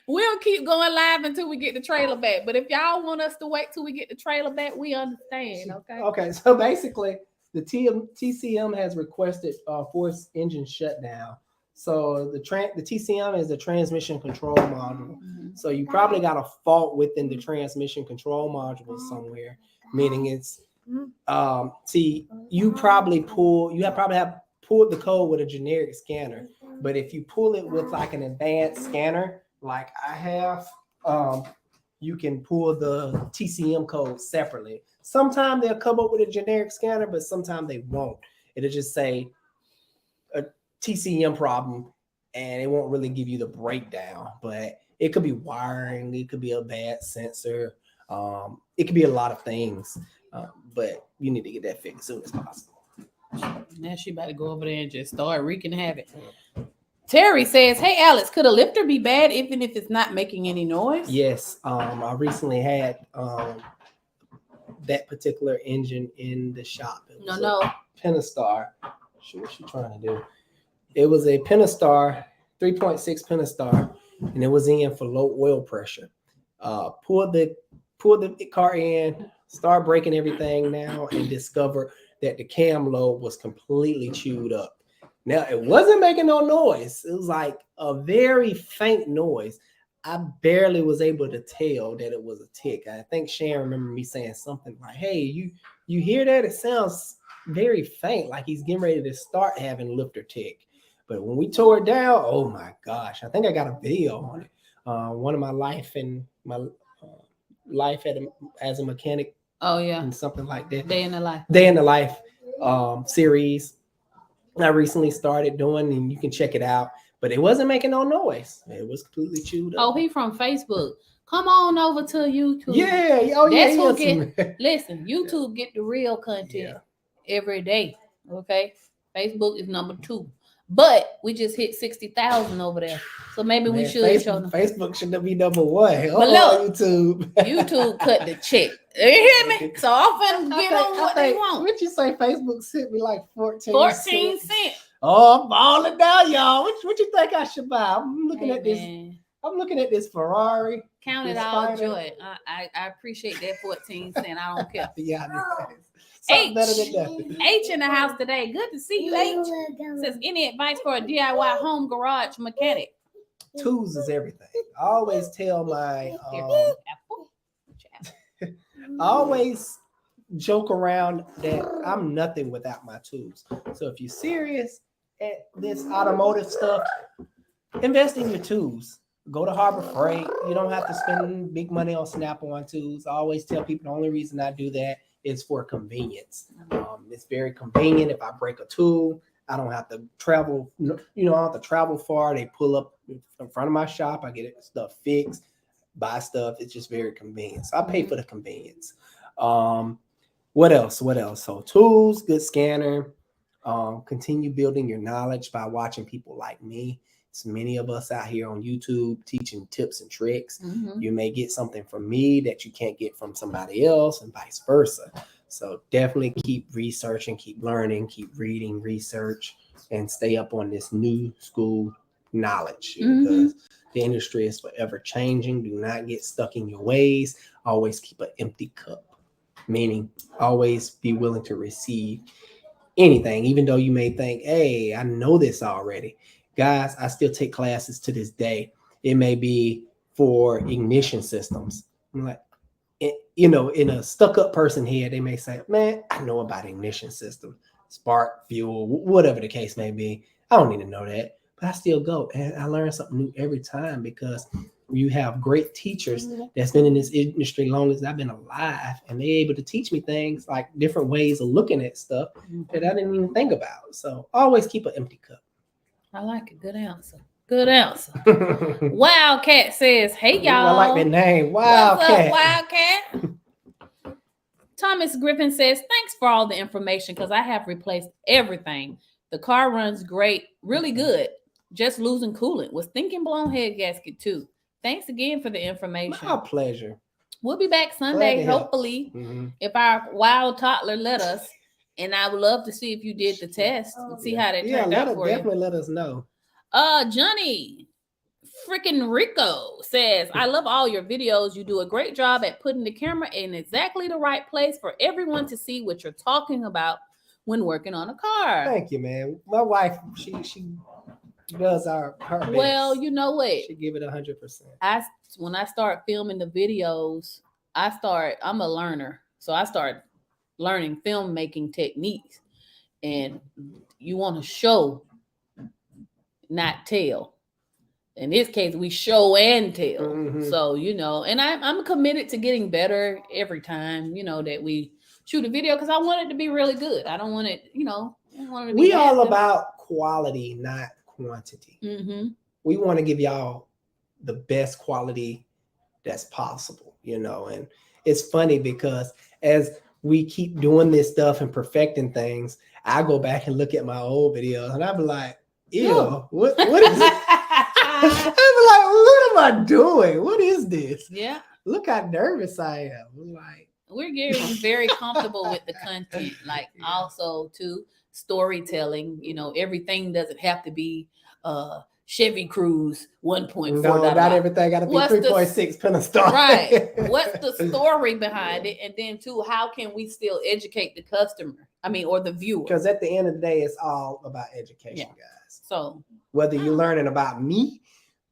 we'll keep going live until we get the trailer back. But if y'all want us to wait till we get the trailer back, we understand. Okay. Okay. So basically, the TCM has requested forced engine shutdown. So the TCM is the transmission control module. Mm-hmm. So you probably got a fault within the transmission control module somewhere, meaning it's you probably have pulled the code with a generic scanner, but if you pull it with like an advanced scanner, like I have, you can pull the TCM code separately. Sometimes they'll come up with a generic scanner, but sometimes they won't. It'll just say a TCM problem, and it won't really give you the breakdown. But it could be wiring, it could be a bad sensor, it could be a lot of things. But you need to get that fixed as soon as possible. Now she about to go over there and just start wreaking havoc. Terry says, "Hey Alex, could a lifter be bad even if it's not making any noise?" Yes. I recently had that particular engine in the shop. It was a Pentastar. What she trying to do? It was a Pentastar, 3.6 Pentastar, and it was in for low oil pressure. Pulled the car in, start breaking everything now, and discover that the cam lobe was completely chewed up. Now, it wasn't making no noise. It was like a very faint noise. I barely was able to tell that it was a tick. I think Sharon remembered me saying something like, "Hey, you hear that? It sounds very faint, like he's getting ready to start having lifter tick." But when we tore it down, oh my gosh, I think I got a video on it. One of my life as a mechanic. Oh yeah, and something like that. Day in the Life series. I recently started doing, and you can check it out. But it wasn't making no noise. It was completely chewed up. Oh, he from Facebook. Come on over to YouTube. Yeah. Oh, that's who listen, YouTube get the real content every day. Okay, Facebook is number 2. But we just hit 60,000 over there. So maybe we should show them. Facebook should be number 1. But look, YouTube cut the check. You hear me? So I'm finna get on what they want. What you say? Facebook sent me like 14 cents. Oh, I'm balling down, y'all. What you think I should buy? I'm looking at this. I'm looking at this Ferrari. Count it all joy. I appreciate that 14 cents. I don't care. Yeah, H, better than nothing. H in the house today. Good to see you, H. Says, any advice for a DIY home garage mechanic? Tools is everything. I always tell my I always joke around that I'm nothing without my tools. So if you're serious at this automotive stuff, invest in your tools. Go to Harbor Freight. You don't have to spend big money on Snap-on tools. I always tell people the only reason I do that is for convenience. It's very convenient. If I break a tool, I don't have to travel. I don't have to travel far. They pull up in front of my shop. I get stuff fixed, buy stuff. It's just very convenient. So I pay for the convenience. What else? So tools, good scanner. Continue building your knowledge by watching people like me. It's many of us out here on YouTube teaching tips and tricks. You may get something from me that you can't get from somebody else and vice versa. So definitely keep researching, keep learning, keep reading, research, and stay up on this new school knowledge because the industry is forever changing. Do not get stuck in your ways. Always keep an empty cup, meaning always be willing to receive anything, even though you may think, hey, I know this already. Guys, I still take classes to this day. It may be for ignition systems. I'm like, in a stuck-up person head, they may say, man, I know about ignition system, spark, fuel, whatever the case may be. I don't need to know that, but I still go, and I learn something new every time because you have great teachers that's been in this industry long as I've been alive, and they're able to teach me things like different ways of looking at stuff that I didn't even think about. So always keep an empty cup. I like it. Good answer. Good answer. Wildcat says, hey, y'all. I like that name. Wildcat. What's up, Wildcat? Thomas Griffin says, thanks for all the information because I have replaced everything. The car runs great, really good. Just losing coolant. Was thinking blown head gasket too. Thanks again for the information. My pleasure. We'll be back Sunday, hopefully, if our wild toddler let us. And I would love to see if you did the test and see how that turned out for you. Definitely let us know. Johnny freaking Rico says, I love all your videos. You do a great job at putting the camera in exactly the right place for everyone to see what you're talking about when working on a car. Thank you, man. My wife, she does her best. Well, you know what? She give it 100%. When I start filming the videos, I'm a learner. So I start learning filmmaking techniques, and you want to show, not tell. In this case, we show and tell. So, and I'm committed to getting better every time, that we shoot a video because I want it to be really good. I don't want it, we all about quality, not quantity. We want to give y'all the best quality that's possible, and it's funny because as we keep doing this stuff and perfecting things, I go back and look at my old videos and I be like, ew, what is it? I be like, what am I doing? What is this? Yeah. Look how nervous I am. We're getting very comfortable with the content, also too storytelling. Everything doesn't have to be Chevy Cruise 1.4. No, not everything got to be 3.6 Pentastar. Right. What's the story behind it? And then too, how can we still educate the customer? Or the viewer? Because at the end of the day, it's all about education, guys. So whether you're learning about me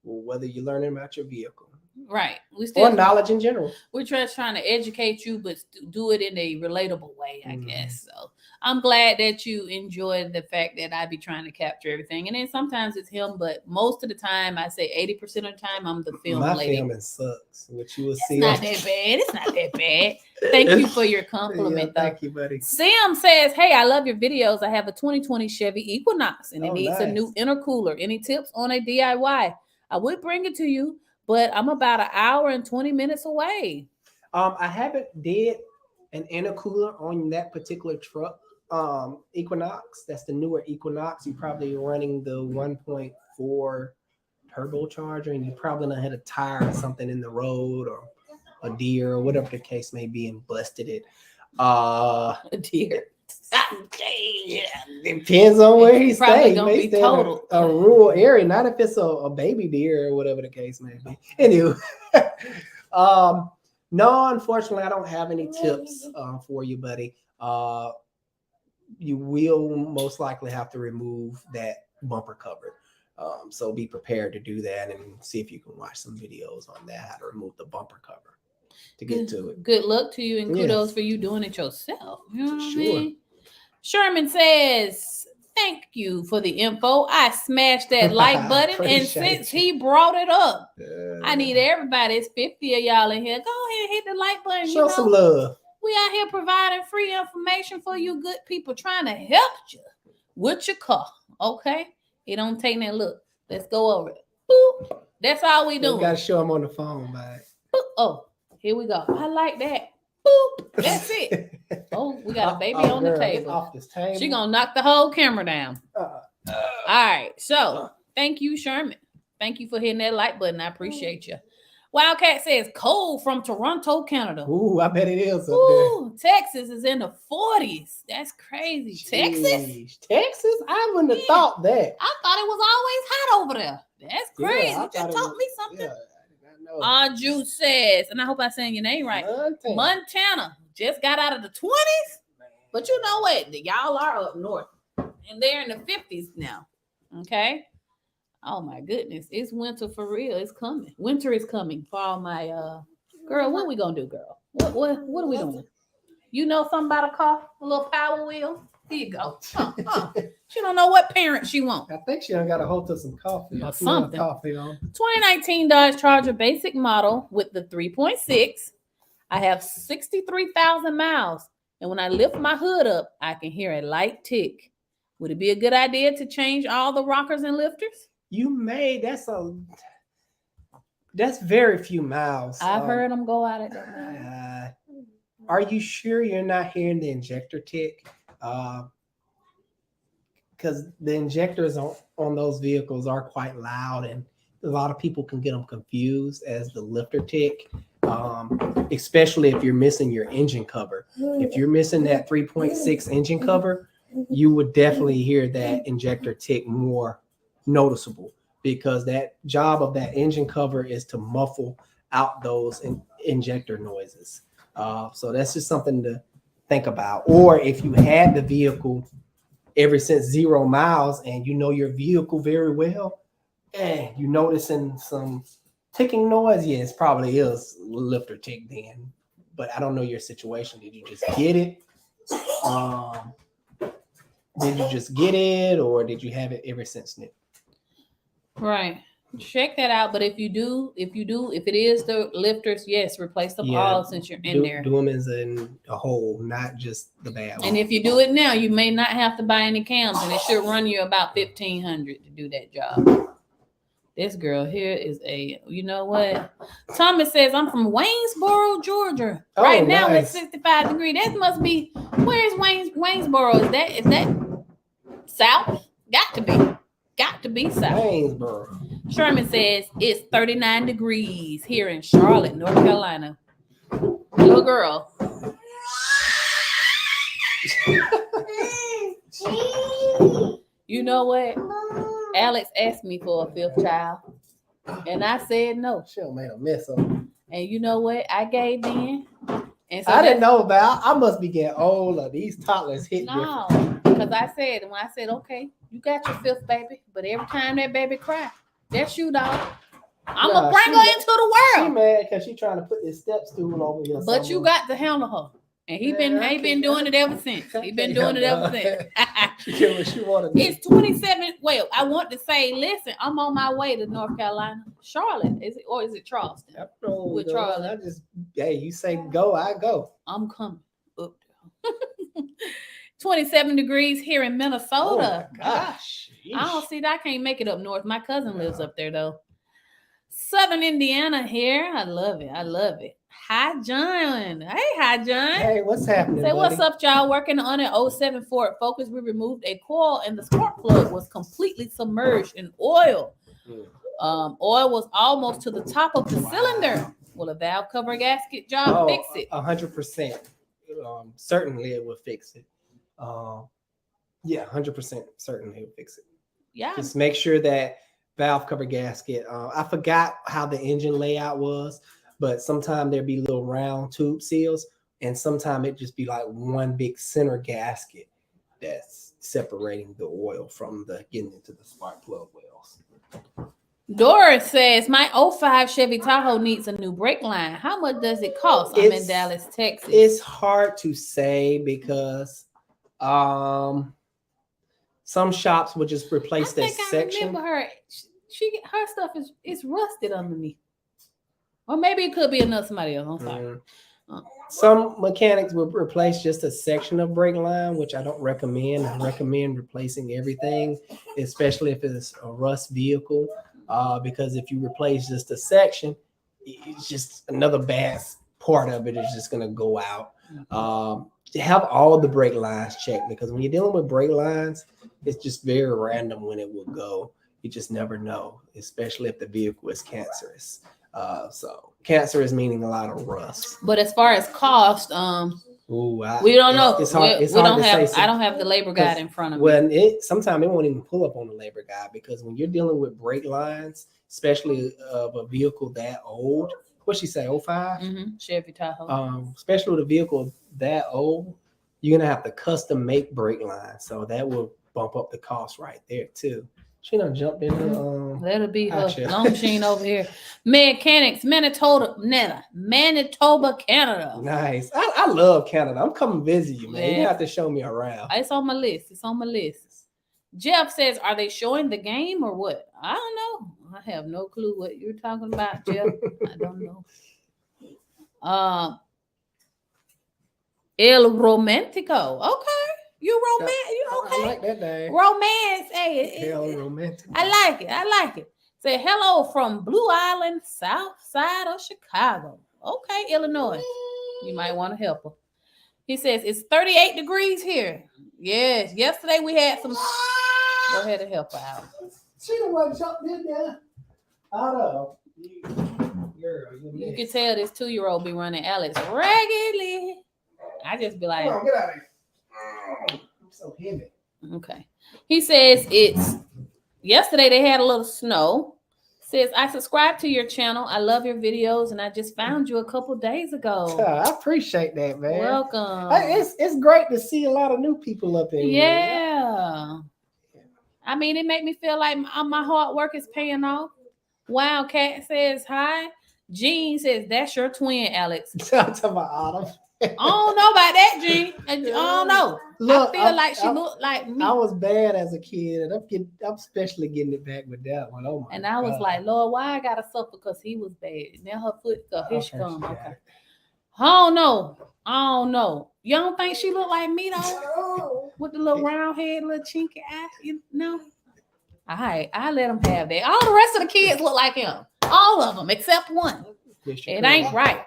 or whether you're learning about your vehicle. Right. Or knowledge in general. We're just trying to educate you, but do it in a relatable way, I guess. So I'm glad that you enjoyed the fact that I be trying to capture everything. And then sometimes it's him, but most of the time, I say 80% of the time, I'm the film lady. My filming sucks. What you will see. It's not that bad. It's not that bad. Thank you for your compliment. Thank you, buddy. Sam says, hey, I love your videos. I have a 2020 Chevy Equinox and it needs a new intercooler. Any tips on a DIY? I would bring it to you, but I'm about an hour and 20 minutes away. I haven't did an intercooler on that particular truck. Equinox, that's the newer Equinox. You're probably running the 1.4 turbocharger, and you probably done had a tire or something in the road or a deer or whatever the case may be and busted it. A deer. Depends on where he stays. Gonna be total. A rural area, not if it's a baby deer or whatever the case may be. Anyway, no, unfortunately, I don't have any tips for you, buddy. You will most likely have to remove that bumper cover. So be prepared to do that and see if you can watch some videos on that, how to remove the bumper cover to get to it. Good luck to you and kudos for you doing it yourself. You know what I mean? Sherman says, thank you for the info. I smashed that like button, and since he brought it up, I need everybody. It's 50 of y'all in here. Go ahead and hit the like button. Show some love. We out here providing free information for you good people, trying to help you with your car. Okay? It don't take that look. Let's go over it. Boop. That's all we doing. You got to show them on the phone, man. Oh, here we go. I like that. Boop. That's it. Oh, we got a baby on the table. Off this table. She gonna knock the whole camera down. All right. So thank you, Sherman. Thank you for hitting that like button. I appreciate you. Wildcat says cold from Toronto, Canada. Ooh, I bet it is up there. Texas is in the 40s. That's crazy. Jeez. Texas? I wouldn't have thought that. I thought it was always hot over there. That's crazy. Yeah, just taught me something. Yeah, Anju says, and I hope I'm saying your name right. Montana just got out of the 20s, but you know what? Y'all are up north, and they're in the 50s now. Okay. Oh my goodness, it's winter for real. It's coming. Winter is coming for all my girl. What we gonna do, girl? What are we doing? You know something about a car? A little power wheel? Here you go. She don't know what parent she wants. I think she done got a hold of some coffee or something. Coffee on. 2019 Dodge Charger basic model with the 3.6. I have 63,000 miles, and when I lift my hood up, I can hear a light tick. Would it be a good idea to change all the rockers and lifters? You may. That's very few miles. I've heard them go out at that. Are you sure you're not hearing the injector tick? Because the injectors on those vehicles are quite loud, and a lot of people can get them confused as the lifter tick, especially if you're missing your engine cover. If you're missing that 3.6 engine cover, you would definitely hear that injector tick more noticeable, because that job of that engine cover is to muffle out those injector noises. So that's just something to think about. Or if you had the vehicle ever since 0 miles and you know your vehicle very well, and you're noticing some ticking noise, yes, probably is lifter tick then. But I don't know your situation. Did you just get it? Did you just get it, or did you have it ever since then? Right. Check that out. But if it is the lifters, yes, replace them all since you're in there. Do them as in a whole, not just the bad one. And if you do it now, you may not have to buy any cams, and it should run you about $1,500 to do that job. This girl here is you know what? Thomas says, I'm from Waynesboro, Georgia. Right now it's 65 degrees. That must be, where's Waynesboro? Is that south? Got to be south. Waynesboro. Sherman says it's 39 degrees here in Charlotte, North Carolina. Little girl. You know what? Alex asked me for a 5th child, and I said no. She made a mess of it. And you know what? I gave in. And so I didn't know about. I must be getting older. These toddlers hit different. Because when I said, okay, you got your 5th baby, but every time that baby cry, that's you, dog. I'm gonna bring her into the world. She mad because she trying to put this step stool over here. But you got to handle her. And he been doing it ever since. He been doing it ever since. She did what she wanted. It's 27. Well, I want to say, listen, I'm on my way to North Carolina. Charlotte, is it Charleston? With Charlotte. You say go, I go. I'm coming up there. 27 degrees here in Minnesota. Oh my gosh. I don't see that. I can't make it up north. My cousin lives up there though. Southern Indiana here. I love it. Hi, John. Hey, hi, John. Hey, what's happening? Say, what's up, y'all? Working on an 07 Ford Focus. We removed a coil and the spark plug was completely submerged in oil. Oil was almost to the top of the cylinder. Will a valve cover gasket job fix it? 100%. Certainly it will fix it. 100% certainly it will fix it. Yeah. Just make sure that valve cover gasket. I forgot how the engine layout was, but sometimes there'd be little round tube seals, and sometimes it just be like one big center gasket that's separating the oil from the getting into the spark plug wells. Doris says, my 05 Chevy Tahoe needs a new brake line. How much does it cost? I'm in Dallas, Texas. It's hard to say because some shops would just replace that section. I remember her. Her stuff is rusted underneath. Or maybe it could be somebody else. I'm sorry. Some mechanics would replace just a section of brake line, which I don't recommend. I recommend replacing everything, especially if it's a rust vehicle, because if you replace just a section, it's just another bad part of it is just going to go out. Have all the brake lines checked, because when you're dealing with brake lines, it's just very random when it will go. You just never know, especially if the vehicle is cancerous. So cancerous meaning a lot of rust. But as far as cost, we don't know. It's hard to say. I don't have the labor guide in front of me. Well, sometimes it won't even pull up on the labor guide, because when you're dealing with brake lines, especially of a vehicle that old, what'd she say, 05? Chevy Tahoe. Especially with a vehicle that old, you're gonna have to custom make brake lines, so that will bump up the cost right there too. She done jumped in there. That'll be her long machine over here. Mechanics, Manitoba, Canada. Nice. I love Canada. I'm coming visit you, man. You have to show me around. It's on my list. Jeff says, are they showing the game or what? I don't know. I have no clue what you're talking about, Jeff. I don't know. El Romantico. Okay. You romantic. You okay? I like that name. Romance. Hey, romantic. I like it. Say hello from Blue Island, south side of Chicago. Okay, Illinois. You might want to help her. He says it's 38 degrees here. Yes. Yesterday we had some. Go ahead and help her out. She the one jumped in there. I know. You can tell this 2-year-old be running Alex regularly. I just be like, come on, get out of here. I'm so heavy. Okay. He says it's yesterday they had a little snow. Says, I subscribe to your channel. I love your videos, and I just found you a couple days ago. I appreciate that, man. Welcome. It's great to see a lot of new people up in here. Yeah. I mean, it made me feel like my hard work is paying off. Wildcat says hi. Jean says, that's your twin, Alex. I'm talking about Autumn. I don't know about that, G. I don't know. Look, I feel like she looked like me. I was bad as a kid, and I'm especially getting it back with that one. Oh my! And I was like, Lord, why I gotta suffer because he was bad? Now her foot, here she comes. Okay. I don't know. You don't think she looked like me though? No. With the little round head, little chinky eye, you know? All right, I let him have that. All the rest of the kids look like him. All of them except one. It ain't right.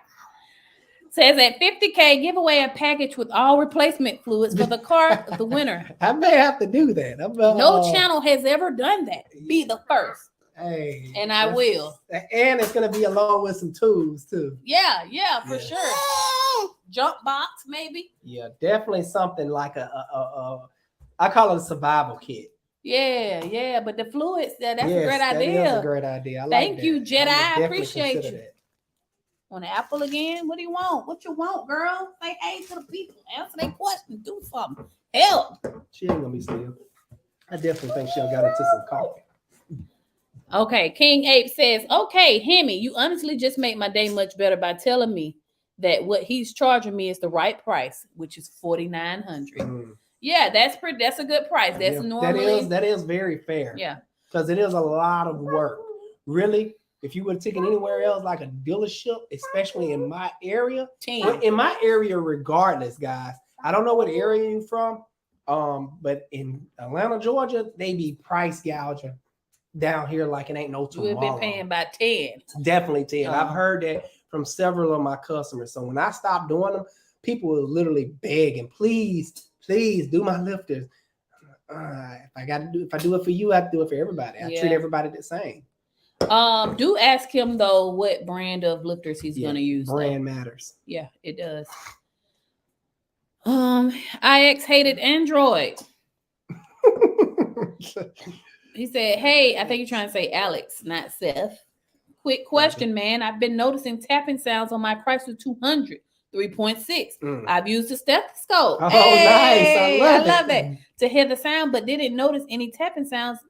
Says at 50K, give away a package with all replacement fluids for the car of the winner. I may have to do that. No channel has ever done that. Be the first. Hey, and I will. And it's going to be along with some tools too. Yeah, for sure. Jump box, maybe. Yeah, definitely something like I call it a survival kit. Yeah, but the fluids, that's a great idea. That is a great idea. Thank you, Jedi. I appreciate you. That. On the Apple again? What do you want? What you want, girl? Say hey to the people. Answer their questions. Do something. Help. She ain't gonna be still. I definitely think she'll got into some coffee. Okay, King Ape says, okay, Hemi, you honestly just made my day much better by telling me that what he's charging me is the right price, which is $4,900. Yeah, that's a good price. That's normally that is very fair. Yeah. Because it is a lot of work. Really. If you would have taken anywhere else, like a dealership, especially in my area, regardless, guys, I don't know what area you're from, but in Atlanta, Georgia, they be price gouging down here like it ain't no tomorrow. We've been paying by 10. Definitely 10. I've heard that from several of my customers. So when I stopped doing them, people were literally begging, please do my lifters. If I do it for you, I have to do it for everybody. I treat everybody the same. Do ask him though what brand of lifters he's gonna use. Brand matters. Yeah, it does. IX hated Android. He said, hey, I think you're trying to say Alex, not Seth. Quick question, man. I've been noticing tapping sounds on my Chrysler 200 3.6. I've used the stethoscope. Oh, nice. I love that to hear the sound, but didn't notice any tapping sounds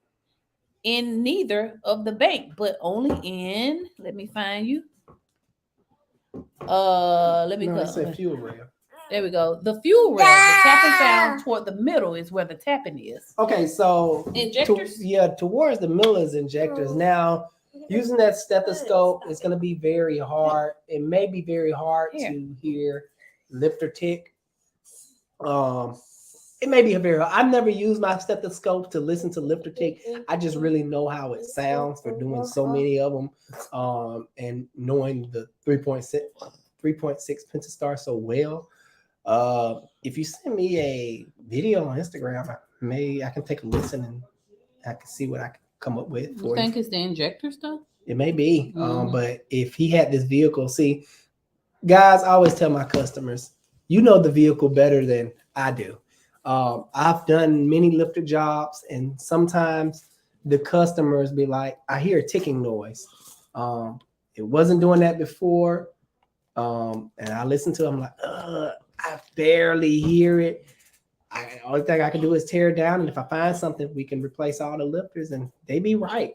in neither of the bank, but only in, let me find you. Let me go. It's a fuel rail. There we go. The fuel rail, the tapping sound toward the middle is where the tapping is. Okay, so injectors? Towards the middle is injectors. Now, using that stethoscope is going to be very hard. It may be very hard to hear lifter tick. It may be I've never used my stethoscope to listen to lifter tick. I just really know how it sounds for doing so many of them, and knowing the 3.6 pentastar so well. If you send me a video on Instagram, I can take a listen and I can see what I can come up with. You think it's the injector stuff? It may be, but if he had this vehicle, see, guys, I always tell my customers, you know the vehicle better than I do. I've done many lifter jobs, and sometimes the customers be like, I hear a ticking noise. It wasn't doing that before. And I listen to them like, I barely hear it. Only thing I can do is tear it down, and if I find something, we can replace all the lifters, and they be right.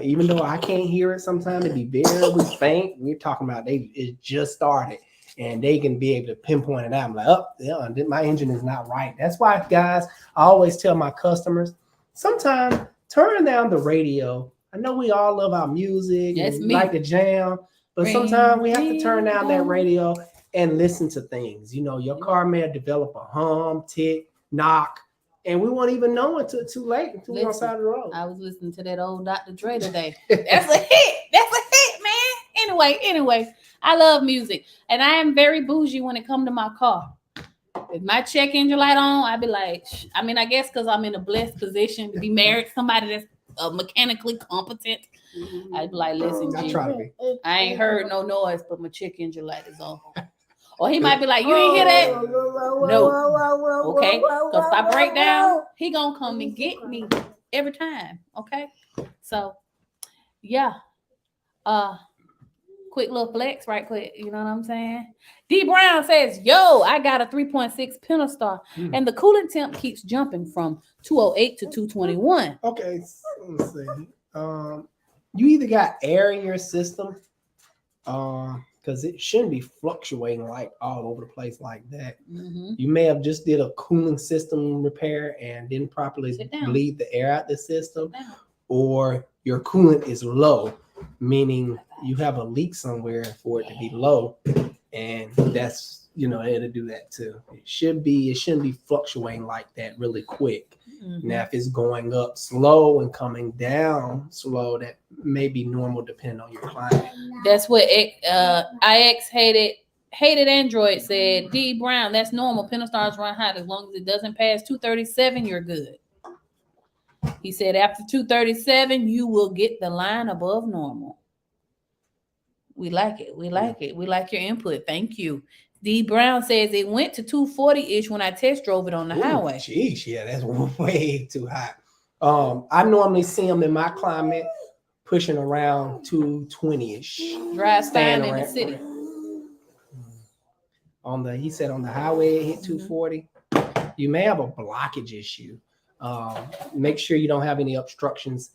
Even though I can't hear it sometimes, it be very faint. We're talking about it just started, and they can be able to pinpoint it out. I'm like, my engine is not right. That's why, guys, I always tell my customers, sometimes turn down the radio. I know we all love our music and like to jam, but sometimes we have to turn down that radio and listen to things. You know, your car may develop a hum, tick, knock, and we won't even know until it's too late, until we're on the side of the road. I was listening to that old Dr. Dre today. That's a hit. That's a hit, man. Anyway, I love music, and I am very bougie when it comes to my car. If my check engine light on, I'd be like, I guess because I'm in a blessed position to be married to somebody that's mechanically competent. I'd be like, listen, G, I ain't heard no noise, but my check engine light is on. Or he might be like, you ain't hear that? No. Okay. Because if I break down, he gonna come and get me every time. Okay. So, yeah. Quick little flex, right quick. You know what I'm saying? D Brown says, yo, I got a 3.6 Pentastar, and the coolant temp keeps jumping from 208 to 221. Okay. Let's see. You either got air in your system, because it shouldn't be fluctuating like all over the place like that. You may have just did a cooling system repair and didn't properly bleed the air out the system, or your coolant is low, meaning you have a leak somewhere for it to be low, and that's, it'll do that too. It shouldn't be fluctuating like that really quick. Now, if it's going up slow and coming down slow, that may be normal depending on your climate. That's what IX hated Android said. D Brown, that's normal. Pentastars run hot. As long as it doesn't pass 237, you're good. He said after 237, you will get the line above normal. We like it. We like your input. Thank you. D Brown says it went to 240-ish when I test drove it on the highway. Geez, yeah, that's way too hot. I normally see them in my climate pushing around 220-ish. Drive fine in the city. He said on the highway it hit 240. You may have a blockage issue. Make sure you don't have any obstructions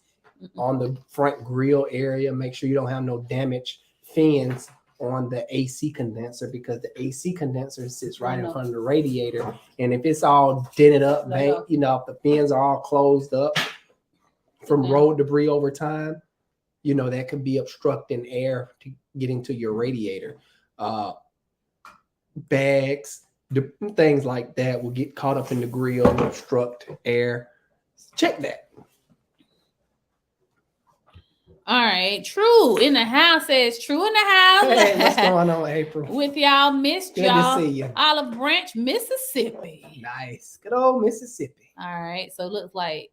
on the front grille area. Make sure you don't have no damaged fins on the AC condenser, because the AC condenser sits right in front of the radiator, and if it's all dented up, if the fins are all closed up from road debris over time, that could be obstructing air to get into your radiator. Bags, things like that will get caught up in the grill and obstruct air. Check that. All right, True in the house says True in the house. Hey, what's going on, April? With y'all, missed Good y'all. to see you. Olive Branch, Mississippi. Nice, good old Mississippi. All right, so it looks like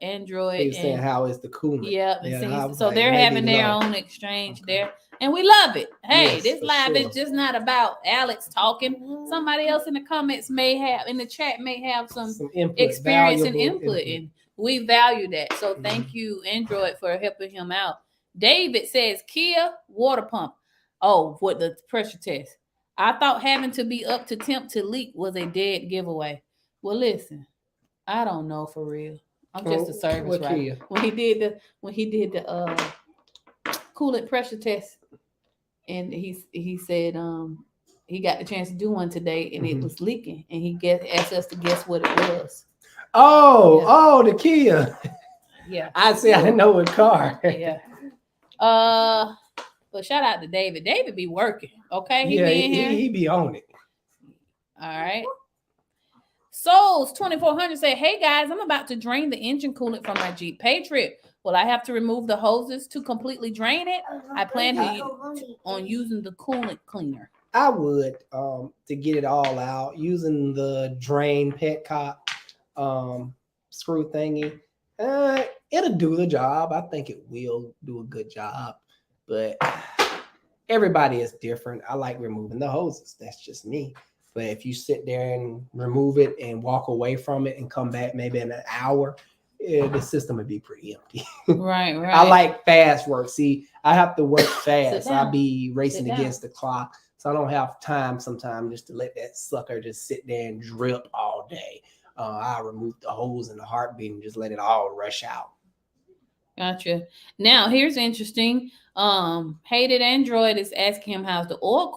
Android. He was saying how is the coolant? So they're having their own exchange there, and we love it. Hey, this live is just not about Alex talking. Somebody else in the comments in the chat may have some experience and input. And we value that. So thank you, Android, for helping him out. David says Kia water pump. Oh, what the pressure test. I thought having to be up to temp to leak was a dead giveaway. Well, listen, I don't know for real. I'm just a service writer. When he did the coolant pressure test, and he said he got the chance to do one today, and it was leaking, and he asked us to guess what it was. Oh, the Kia. Yeah. I didn't know what car. Yeah. But shout out to David. David be working. Okay. He be on it. All right. Souls 2400 say, hey guys, I'm about to drain the engine coolant from my Jeep Patriot. Will I have to remove the hoses to completely drain it? I plan on using the coolant cleaner. I would to get it all out using the drain petcock screw thingy. It'll do the job. I think it will do a good job, but everybody is different. I like removing the hoses. That's just me. But if you sit there and remove it and walk away from it and come back maybe in an hour, the system would be pretty empty. Right. I like fast work. See, I have to work fast. I'll be racing against the clock. So I don't have time sometimes just to let that sucker just sit there and drip all day. I'll remove the hose and the heartbeat and just let it all rush out. Gotcha. Now, here's interesting. Hated Android is asking him how's the oil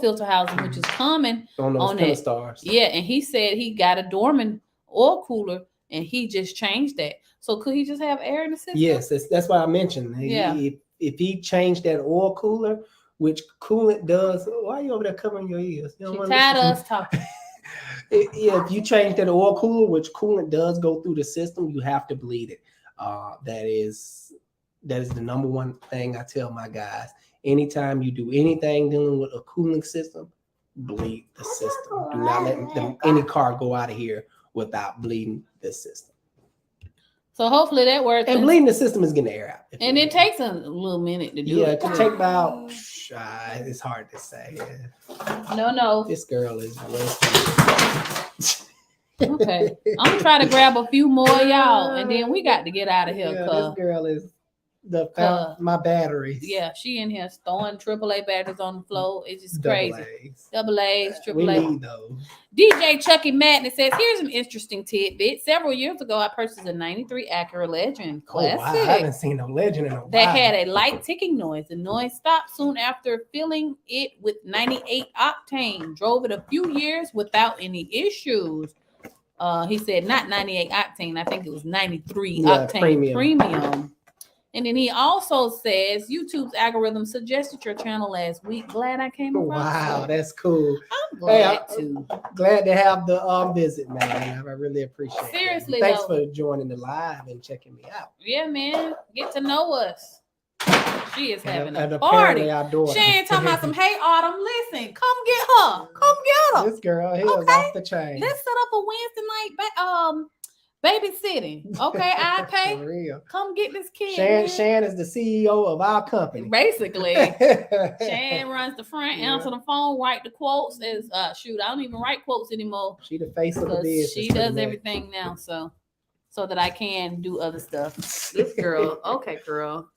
filter housing, which is common on those stars. Yeah, and he said he got a Dorman oil cooler and he just changed that. So could he just have air in the system? Yes, that's why I mentioned. Yeah. If he changed that oil cooler, which coolant does, why are you over there covering your ears? You she tired of us talking. If you change that oil cooler, which coolant does go through the system, you have to bleed it. That is the number one thing I tell my guys. Anytime you do anything dealing with a cooling system, bleed the system. Do not let any car go out of here without bleeding the system. So hopefully that works. And bleeding the system is getting the air out. And it takes a little minute to do it. Yeah, it could take about, it's hard to say. No. This girl is okay. I'm going to try to grab a few more, y'all. And then we got to get out of here. Yeah, this girl is my batteries. Yeah, she in here throwing AAA batteries on the floor. It's just crazy. Double A's, AAA. We need those. DJ Chucky Madness says, here's an interesting tidbit. Several years ago, I purchased a 93 Acura Legend Classic. Oh, wow. I haven't seen no Legend in a while. That had a light ticking noise. The noise stopped soon after filling it with 98 octane. Drove it a few years without any issues. He said not 98 octane. I think it was 93 octane premium. And then he also says YouTube's algorithm suggested your channel last week. Glad I came across. Wow, that's cool. I'm glad glad to have the visit, man. I really appreciate it. Seriously, thanks for joining the live and checking me out. Yeah, man. Get to know us. She is having a party. She ain't talking about some, hey, Autumn, listen, come get her. Come get her. This girl here is off the chain. Let's set up a Wednesday night babysitting. Okay, I pay. For real. Come get this kid. Shan is the CEO of our company. Basically. Shan runs the front, answer the phone, write the quotes. I don't even write quotes anymore. She the face of the business. She does everything now, so that I can do other stuff. This girl, okay, girl.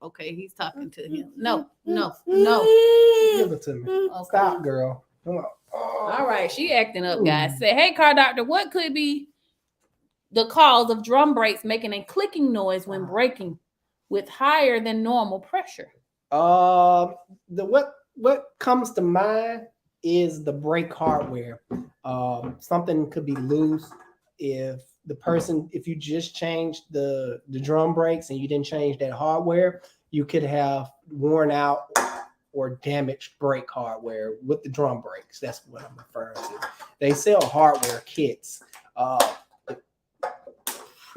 Okay, he's talking to him. No. Give it to me. Okay. Stop, girl. Come on. Oh. All right, she acting up, guys. Say, hey, car doctor, what could be the cause of drum brakes making a clicking noise when braking with higher than normal pressure? What comes to mind is the brake hardware. Something could be loose. If you just changed the drum brakes and you didn't change that hardware, you could have worn out or damaged brake hardware with the drum brakes. That's what I'm referring to. They sell hardware kits.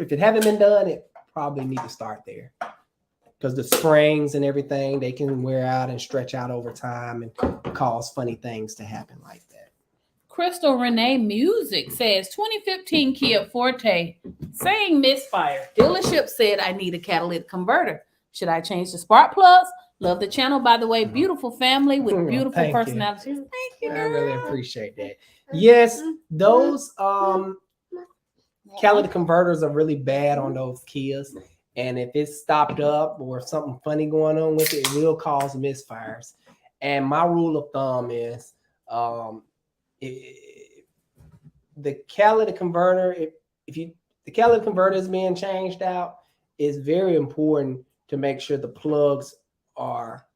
If it haven't been done, it probably need to start there, because the springs and everything, they can wear out and stretch out over time and cause funny things to happen like that. Crystal Renee Music says 2015 Kia Forte saying misfire. Dealership said I need a catalytic converter. Should I change the spark plugs? Love the channel, by the way. Beautiful family with beautiful personalities. Thank you. I really appreciate that. Yes, those catalytic converters are really bad on those Kias. And if it's stopped up or something funny going on with it, it will cause misfires. And my rule of thumb is the catalytic converter, if you the catalytic converter is being changed out, it's very important to make sure the plugs are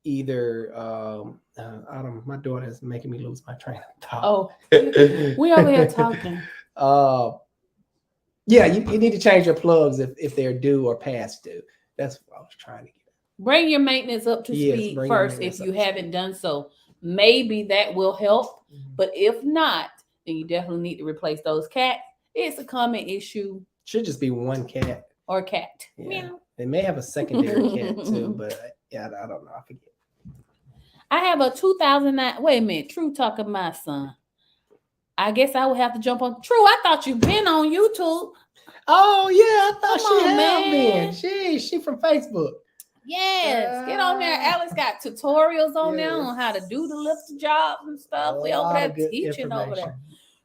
either I don't. My daughter is making me lose my train of thought. Oh, we over here talking. Yeah, you need to change your plugs if they're due or past due. That's what I was trying to get. Bring your maintenance up to speed first if you haven't done so. Maybe that will help. But if not, then you definitely need to replace those cats. It's a common issue. Should just be one cat. Or cat. Yeah. Meow. They may have a secondary cat too, but yeah, I don't know. I forget. I have a 2009. Wait a minute. True talking, my son. I guess I would have to jump on. True, I thought you've been on YouTube. Oh yeah, I thought she had been. She from Facebook. Yes, get on there. Alex got tutorials on there on how to do the lift jobs and stuff. We over there teaching over there.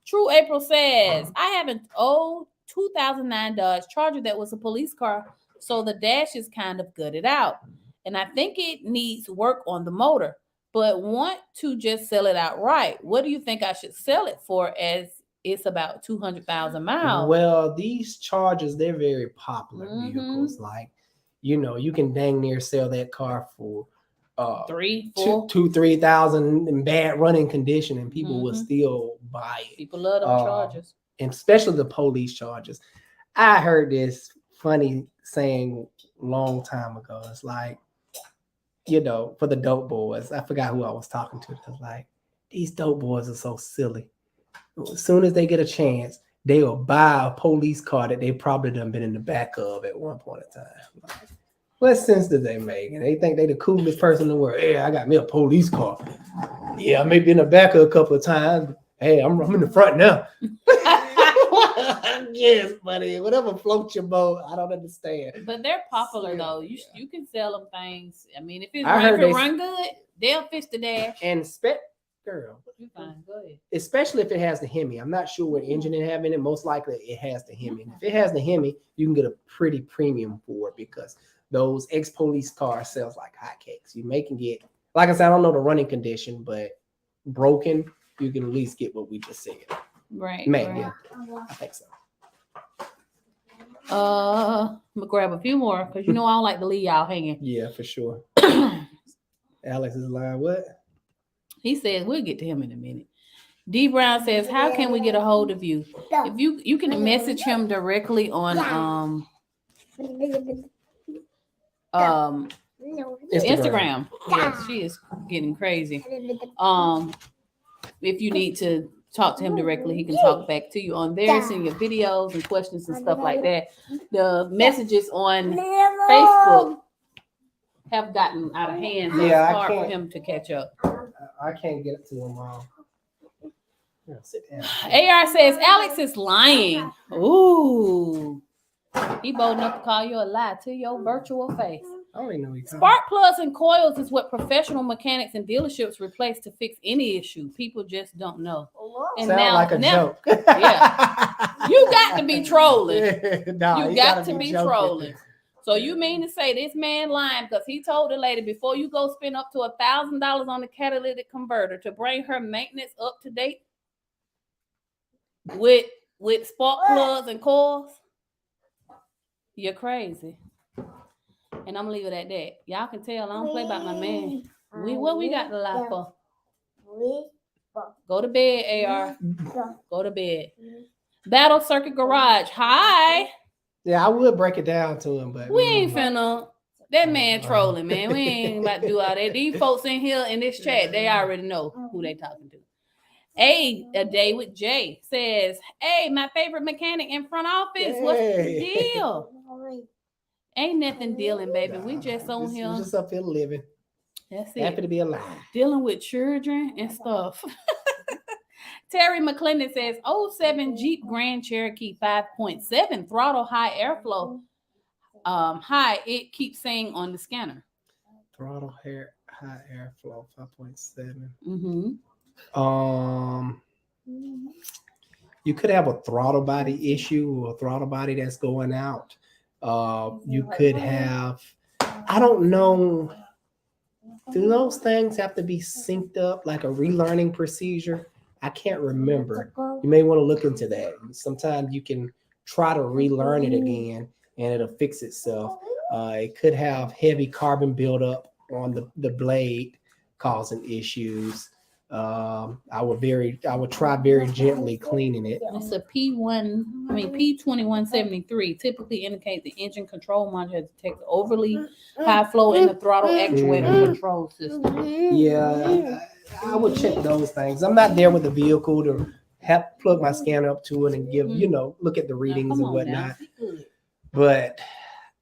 True April says, I have an old 2009 Dodge Charger that was a police car, so the dash is kind of gutted out. And I think it needs work on the motor, but want to just sell it outright. What do you think I should sell it for, as it's about 200,000 miles? Well, these Chargers, they're very popular vehicles. Like, you know, you can dang near sell that car for $3,000 in bad running condition, and people will still buy it. People love them Chargers, and especially the police Chargers. I heard this funny saying long time ago. It's like, you know, for the dope boys, I forgot who I was talking to. It's like, these dope boys are so silly. As soon as they get a chance, they will buy a police car that they probably done been in the back of at one point in time. Like, what sense do they make? And they think they the coolest person in the world. Hey, I got me a police car. Yeah, I may be in the back of a couple of times. Hey, I'm in the front now. Yes, buddy. Whatever floats your boat, I don't understand. But they're popular though. You can sell them things. I mean, if it run good, they'll fix the dash. And girl, you fine. Go ahead. Especially if it has the Hemi. I'm not sure what engine it have in it. Most likely it has the Hemi. If it has the Hemi, you can get a pretty premium for it, because those ex-police cars sells like hotcakes. You may can get, like I said, I don't know the running condition, but broken, you can at least get what we just said. Right. Maybe. Right. I think so. I'm gonna grab a few more because you know I don't like to leave y'all hanging. Yeah, for sure. Alex is lying. What? He says we'll get to him in a minute. D Brown says, how can we get a hold of you? If you can message him directly on Instagram. Yes, she is getting crazy. If you need to talk to him directly, he can talk back to you on there, send your videos and questions and stuff like that. The messages on Facebook have gotten out of hand. So it's hard for him to catch up. I can't get to him all. Sit down. AR says Alex is lying. Ooh. He bold enough to call you a lie to your virtual face. I don't even know Spark plugs and coils is what professional mechanics and dealerships replace to fix any issue. People just don't know. And sound like a joke. Yeah. You got to be trolling. No, you got to be trolling. So you mean to say this man lying because he told the lady before you go spend up to $1,000 on the catalytic converter to bring her maintenance up to date with spark plugs and coils? You're crazy. And I'm gonna leave it at that. Y'all can tell I don't play about my man. What we got to lie for? Go to bed, AR. Go to bed. Battle Circuit Garage. Hi. Yeah, I would break it down to him, but we ain't finna. That man trolling, man. We ain't about to do all that. These folks in here in this chat, they already know who they talking to. A Day with Jay says, hey, my favorite mechanic in front office. What's the deal? Ain't nothing dealing, baby. We just on here. Just up here living. That's it. Happy to be alive. Dealing with children and stuff. Terry McClendon says, 07 Jeep Grand Cherokee 5.7 throttle high airflow. High, it keeps saying on the scanner. Throttle high airflow 5.7. Mm-hmm. You could have a throttle body issue or a throttle body that's going out. You could have, I don't know, do those things have to be synced up like a relearning procedure? I can't remember. You may want to look into that. Sometimes you can try to relearn it again, and it'll fix itself. It could have heavy carbon buildup on the blade, causing issues. I would try very gently cleaning it. It's a P2173 typically indicate the engine control module has detected overly high flow in the throttle actuator control system. Yeah, I would check those things. I'm not there with the vehicle to have plug my scanner up to it and give, look at the readings and whatnot. But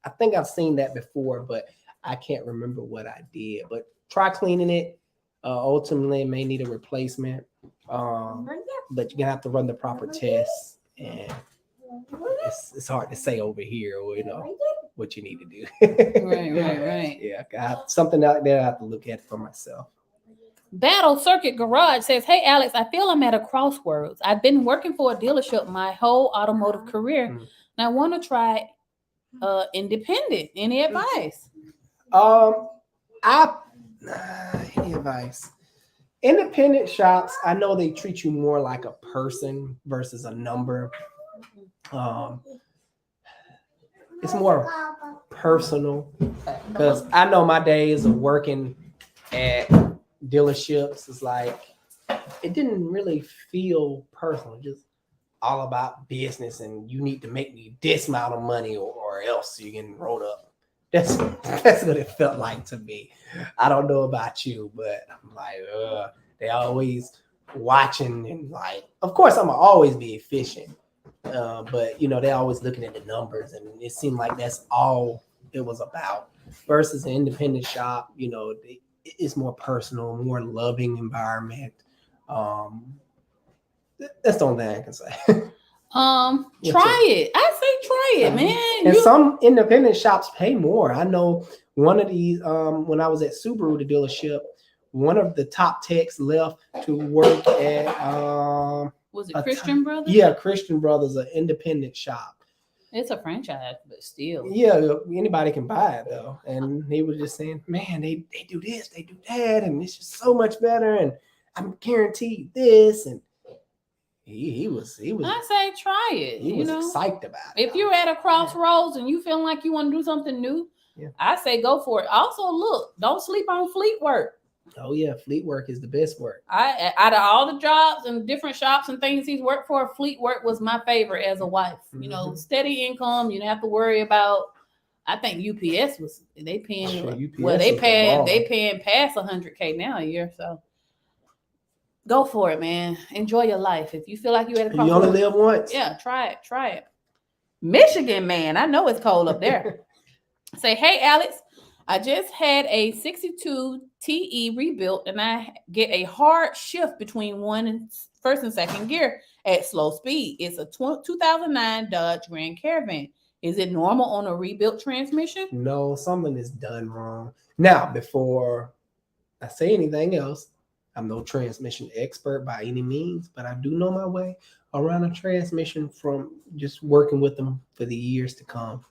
I think I've seen that before, but I can't remember what I did. But try cleaning it. Ultimately, it may need a replacement, but you're gonna have to run the proper tests, and it's hard to say over here, or what you need to do. Right. Yeah, something out there I have to look at for myself. Battle Circuit Garage says, "Hey Alex, I feel I'm at a crossroads. I've been working for a dealership my whole automotive career, and I want to try independent. Any advice?" Any advice? Independent shops, I know they treat you more like a person versus a number. It's more personal, because I know my days of working at dealerships is like, it didn't really feel personal, just all about business, and you need to make me this amount of money or else you're getting rolled up. That's what it felt like to me. I don't know about you, but I'm like, they always watching, and like, of course, I'm gonna always be efficient, but they always looking at the numbers, and it seemed like that's all it was about. Versus an independent shop, it's more personal, more loving environment. That's the only thing I can say. Try it. I say try it, man. And some independent shops pay more. I know one of these, when I was at Subaru, the dealership, one of the top techs left to work at was it Christian Brothers? Yeah, Christian Brothers, an independent shop. It's a franchise, but still. Yeah, anybody can buy it though. And he was just saying, man, they do this, they do that, and it's just so much better, and I'm guaranteed this. And he was. I say try it. He was excited about it. If you're at a crossroads and you feel like you want to do something new, I say go for it. Also, look, don't sleep on fleet work. Oh yeah, fleet work is the best work. Out of all the jobs and different shops and things he's worked for, fleet work was my favorite as a wife. Steady income. You don't have to worry about. I think UPS they paying. They paying past $100K now a year. So go for it, man. Enjoy your life. If you feel like you at a crossroads, you only live once. Yeah, try it. Michigan, man, I know it's cold up there. Say, hey, Alex, I just had a 62 TE rebuilt, and I get a hard shift between first and second gear at slow speed. It's a 2009 Dodge Grand Caravan. Is it normal on a rebuilt transmission? No, something is done wrong. Now, before I say anything else, I'm no transmission expert by any means, but I do know my way around a transmission from just working with them for the years to come.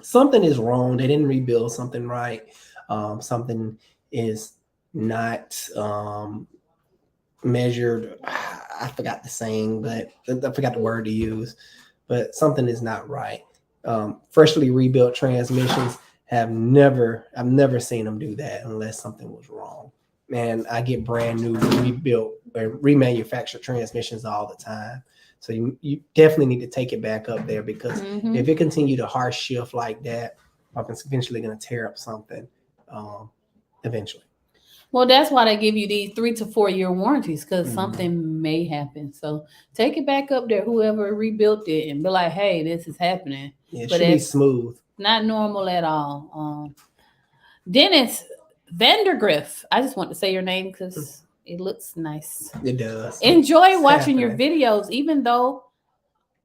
Something is wrong. They didn't rebuild something right. Something is not measured. I forgot the saying, but I forgot the word to use. But something is not right. Freshly rebuilt transmissions I've never seen them do that unless something was wrong. Man, I get brand new rebuilt or remanufactured transmissions all the time. So you definitely need to take it back up there, because if it continue to harsh shift like that, it's eventually going to tear up something eventually. Well, that's why they give you these 3 to 4 year warranties, because something may happen. So take it back up there, whoever rebuilt it, and be like, hey, this is happening. Yeah, it should be smooth. Not normal at all. Dennis Vandergriff. I just want to say your name because it looks nice. It does. Enjoy watching your videos, even though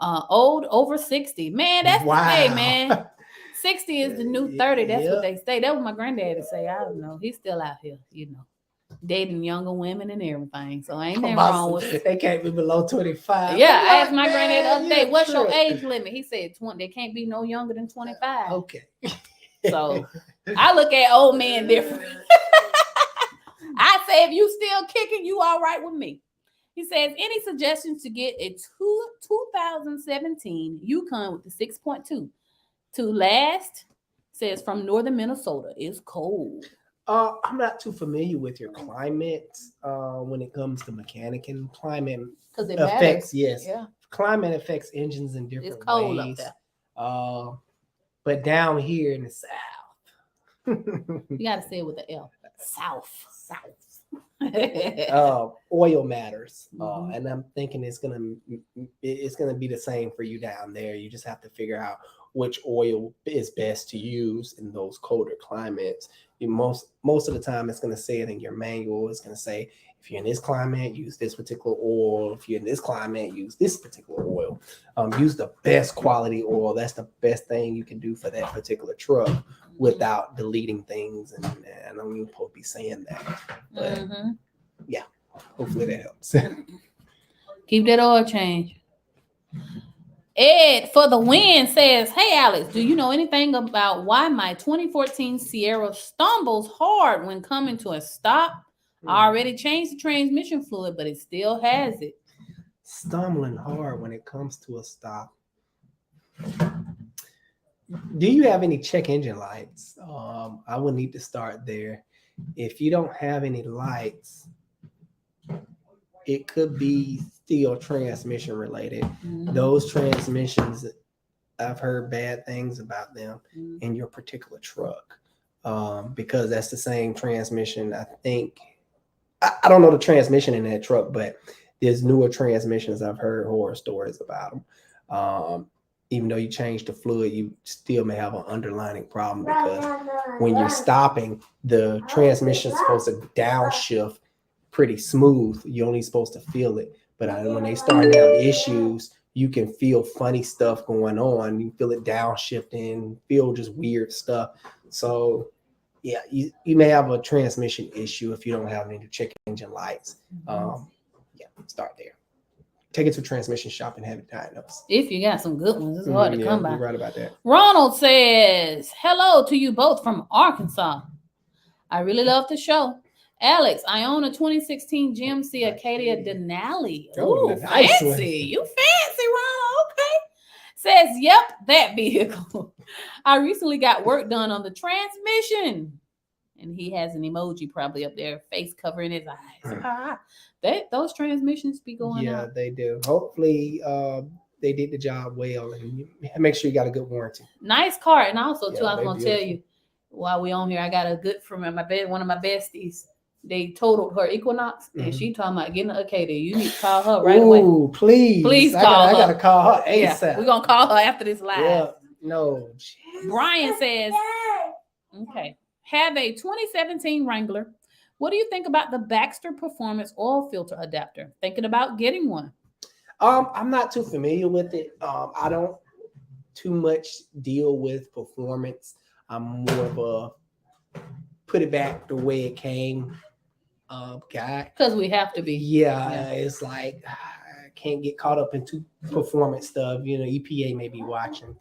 old, over 60. Man, that's hey, man. 60 is the new 30. That's what they say. That was my granddaddy say. I don't know. He's still out here, dating younger women and everything. So ain't nothing wrong with it. They can't be below 25. Yeah, I asked my granddad the other day, what's your age limit? He said 20. They can't be no younger than 25. Okay. So I look at old men different. I say if you still kicking, you all right with me. He says, any suggestions to get a 2017 Yukon with the 6.2 to last? Says from northern Minnesota. It's cold. I'm not too familiar with your climate when it comes to mechanic and climate Because it affects. matters. Yes, Yeah. Climate affects engines in different It's cold ways. up there. But down here in the south, you got to say it with the L. South. Oil matters, Mhm. and I'm thinking it's gonna be the same for you down there. You just have to figure out which oil is best to use in those colder climates. Most of the time, it's gonna say it in your manual. It's gonna say if you're in this climate, use this particular oil. If you're in this climate, use this particular oil. Use the best quality oil. That's the best thing you can do for that particular truck without deleting things. And I don't even supposed to be saying that. But yeah, hopefully that helps. Keep that oil change. Ed for the win says, hey Alex, do you know anything about why my 2014 Sierra stumbles hard when coming to a stop? I already changed the transmission fluid, but it still has it. Stumbling hard when it comes to a stop. Do you have any check engine lights? I would need to start there. If you don't have any lights, it could be still transmission related. Mm-hmm. Those transmissions, I've heard bad things about them in your particular truck, because that's the same transmission. I think I don't know the transmission in that truck, but there's newer transmissions. I've heard horror stories about them. Even though you change the fluid, you still may have an underlying problem, because when you're stopping, the transmission is supposed to downshift pretty smooth. You're only supposed to feel it. But when they start having issues, you can feel funny stuff going on. You feel it downshifting, feel just weird stuff. So yeah, you may have a transmission issue if you don't have any check engine lights. Yeah, start there. Take it to a transmission shop and have it diagnosed. If you got some good ones, it's hard to come by. You're right about that. Ronald says, hello to you both from Arkansas. I really love the show. Alex, I own a 2016 GMC Acadia Denali. Oh, Ooh, nice fancy. one. You fancy, Ronald. Okay. Says, yep, that vehicle. I recently got work done on the transmission. And he has an emoji probably up there, face covering his eyes. Those transmissions be going Yeah, out. they do. Hopefully, they did the job well, and make sure you got a good warranty. Nice car. And also, too, Yeah, I was going to tell you, while we on here, I got a good from one of my besties. They totaled her Equinox, and she talking about getting an Acadia. You need to call her right away. Ooh, please call her. I gotta call her ASAP. Yeah, we're gonna call her after this live. Yeah, no. Brian says, okay, have a 2017 Wrangler. What do you think about the Baxter Performance oil filter adapter? Thinking about getting one. I'm not too familiar with it. I don't too much deal with performance. I'm more of a put it back the way it came guy. Because we have to be. Yeah, it's like I can't get caught up into performance stuff. EPA may be watching.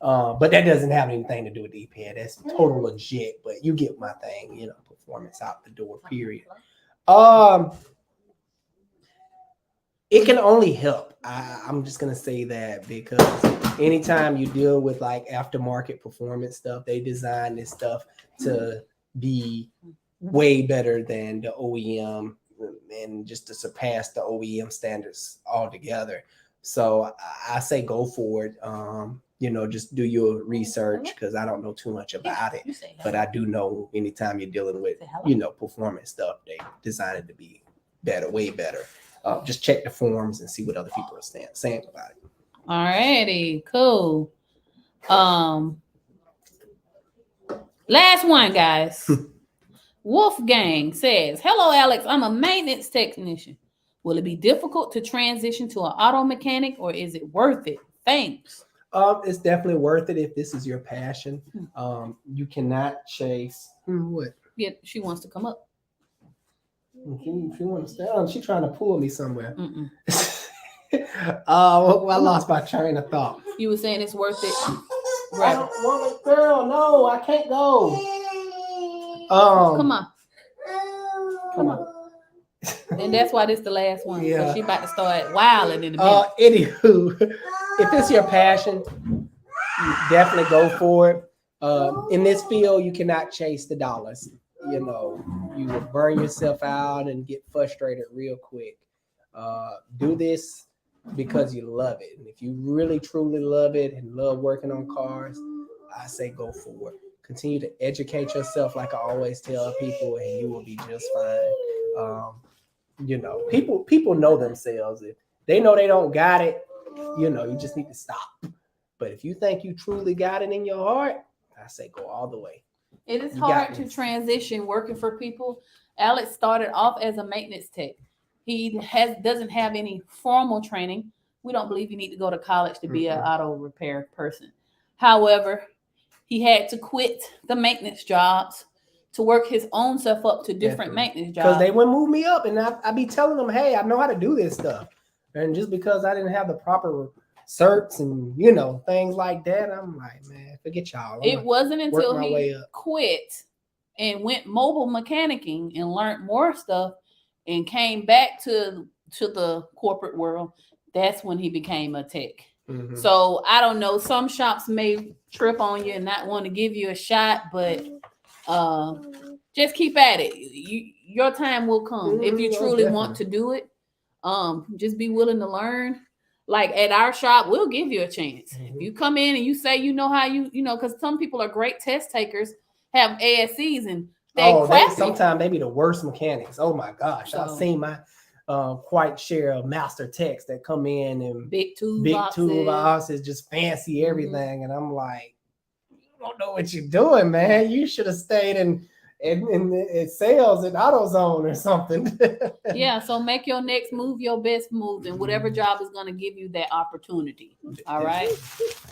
But that doesn't have anything to do with the EPA. That's total legit. But you get my thing, performance out the door, period. It can only help. I'm just gonna say that, because anytime you deal with like aftermarket performance stuff, they design this stuff to be way better than the OEM and just to surpass the OEM standards altogether. So I say go for it. Just do your research, because I don't know too much about it, but I do know anytime you're dealing with, performance stuff, they design it to be better, way better. Just check the forums and see what other people are saying about it. All righty, cool. Last one, guys. Wolfgang says, hello, Alex. I'm a maintenance technician. Will it be difficult to transition to an auto mechanic, or is it worth it? Thanks. It's definitely worth it if this is your passion. You cannot chase. What? Yeah, she wants to come up. She wants to stay. She's trying to pull me somewhere. I lost my train of thought. You were saying it's worth it. Right. I don't want it, girl. No, I can't go. Come on. And that's why this the last one. Yeah. She about to start wilding in a minute. Anywho, if it's your passion, you definitely go for it. In this field, you cannot chase the dollars. You know, you will burn yourself out and get frustrated real quick. Do this because you love it. And if you really truly love it and love working on cars, I say go for it. Continue to educate yourself, like I always tell people, and you will be just fine. You know, people know themselves. If they know they don't got it, you know, you just need to stop. But if you think you truly got it in your heart, I say go all the way. It is hard to transition working for people. Alex started off as a maintenance tech. He doesn't have any formal training. We don't believe you need to go to college to be an auto repair person. However, he had to quit the maintenance jobs to work his own self up to different maintenance jobs. Because they wouldn't move me up, and I be telling them, hey, I know how to do this stuff. And just because I didn't have the proper certs and, you know, things like that, I'm like, man, forget y'all. It wasn't until he quit and went mobile mechanicking and learned more stuff and came back to the corporate world. That's when he became a tech. Mm-hmm. So I don't know. Some shops may trip on you and not want to give you a shot, but just keep at it. Your time will come if you truly want to do it. Just be willing to learn. Like at our shop, we'll give you a chance. Mm-hmm. If you come in and you say you know how you know, because some people are great test takers, have ASCs, and sometimes they be the worst mechanics. Oh my gosh, I've seen my quite share of master techs that come in and big toolboxes, just fancy everything, and I'm like, you don't know what you're doing, man. You should have stayed in sales at AutoZone or something. Yeah, so make your next move your best move, and whatever job is going to give you that opportunity. All right.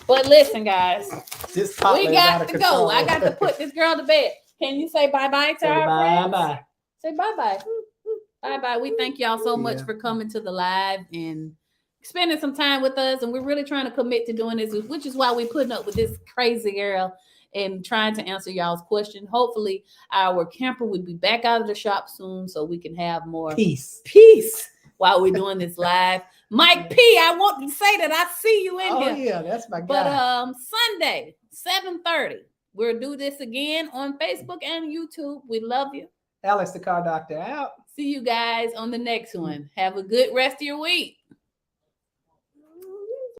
But listen, guys, we got to go. I got to put this girl to bed. Can you say bye-bye to our friends? Bye-bye. Say bye-bye. Bye-bye. We thank y'all so much for coming to the live and spending some time with us. And we're really trying to commit to doing this, which is why we're putting up with this crazy girl and trying to answer y'all's question. Hopefully our camper will be back out of the shop soon so we can have more peace while we're doing this live. Mike P, I want to say that I see you in here. Oh yeah, that's my guy. But Sunday, 7:30, we'll do this again on Facebook and YouTube. We love you. Alex the Car Doctor out. See you guys on the next one. Have a good rest of your week.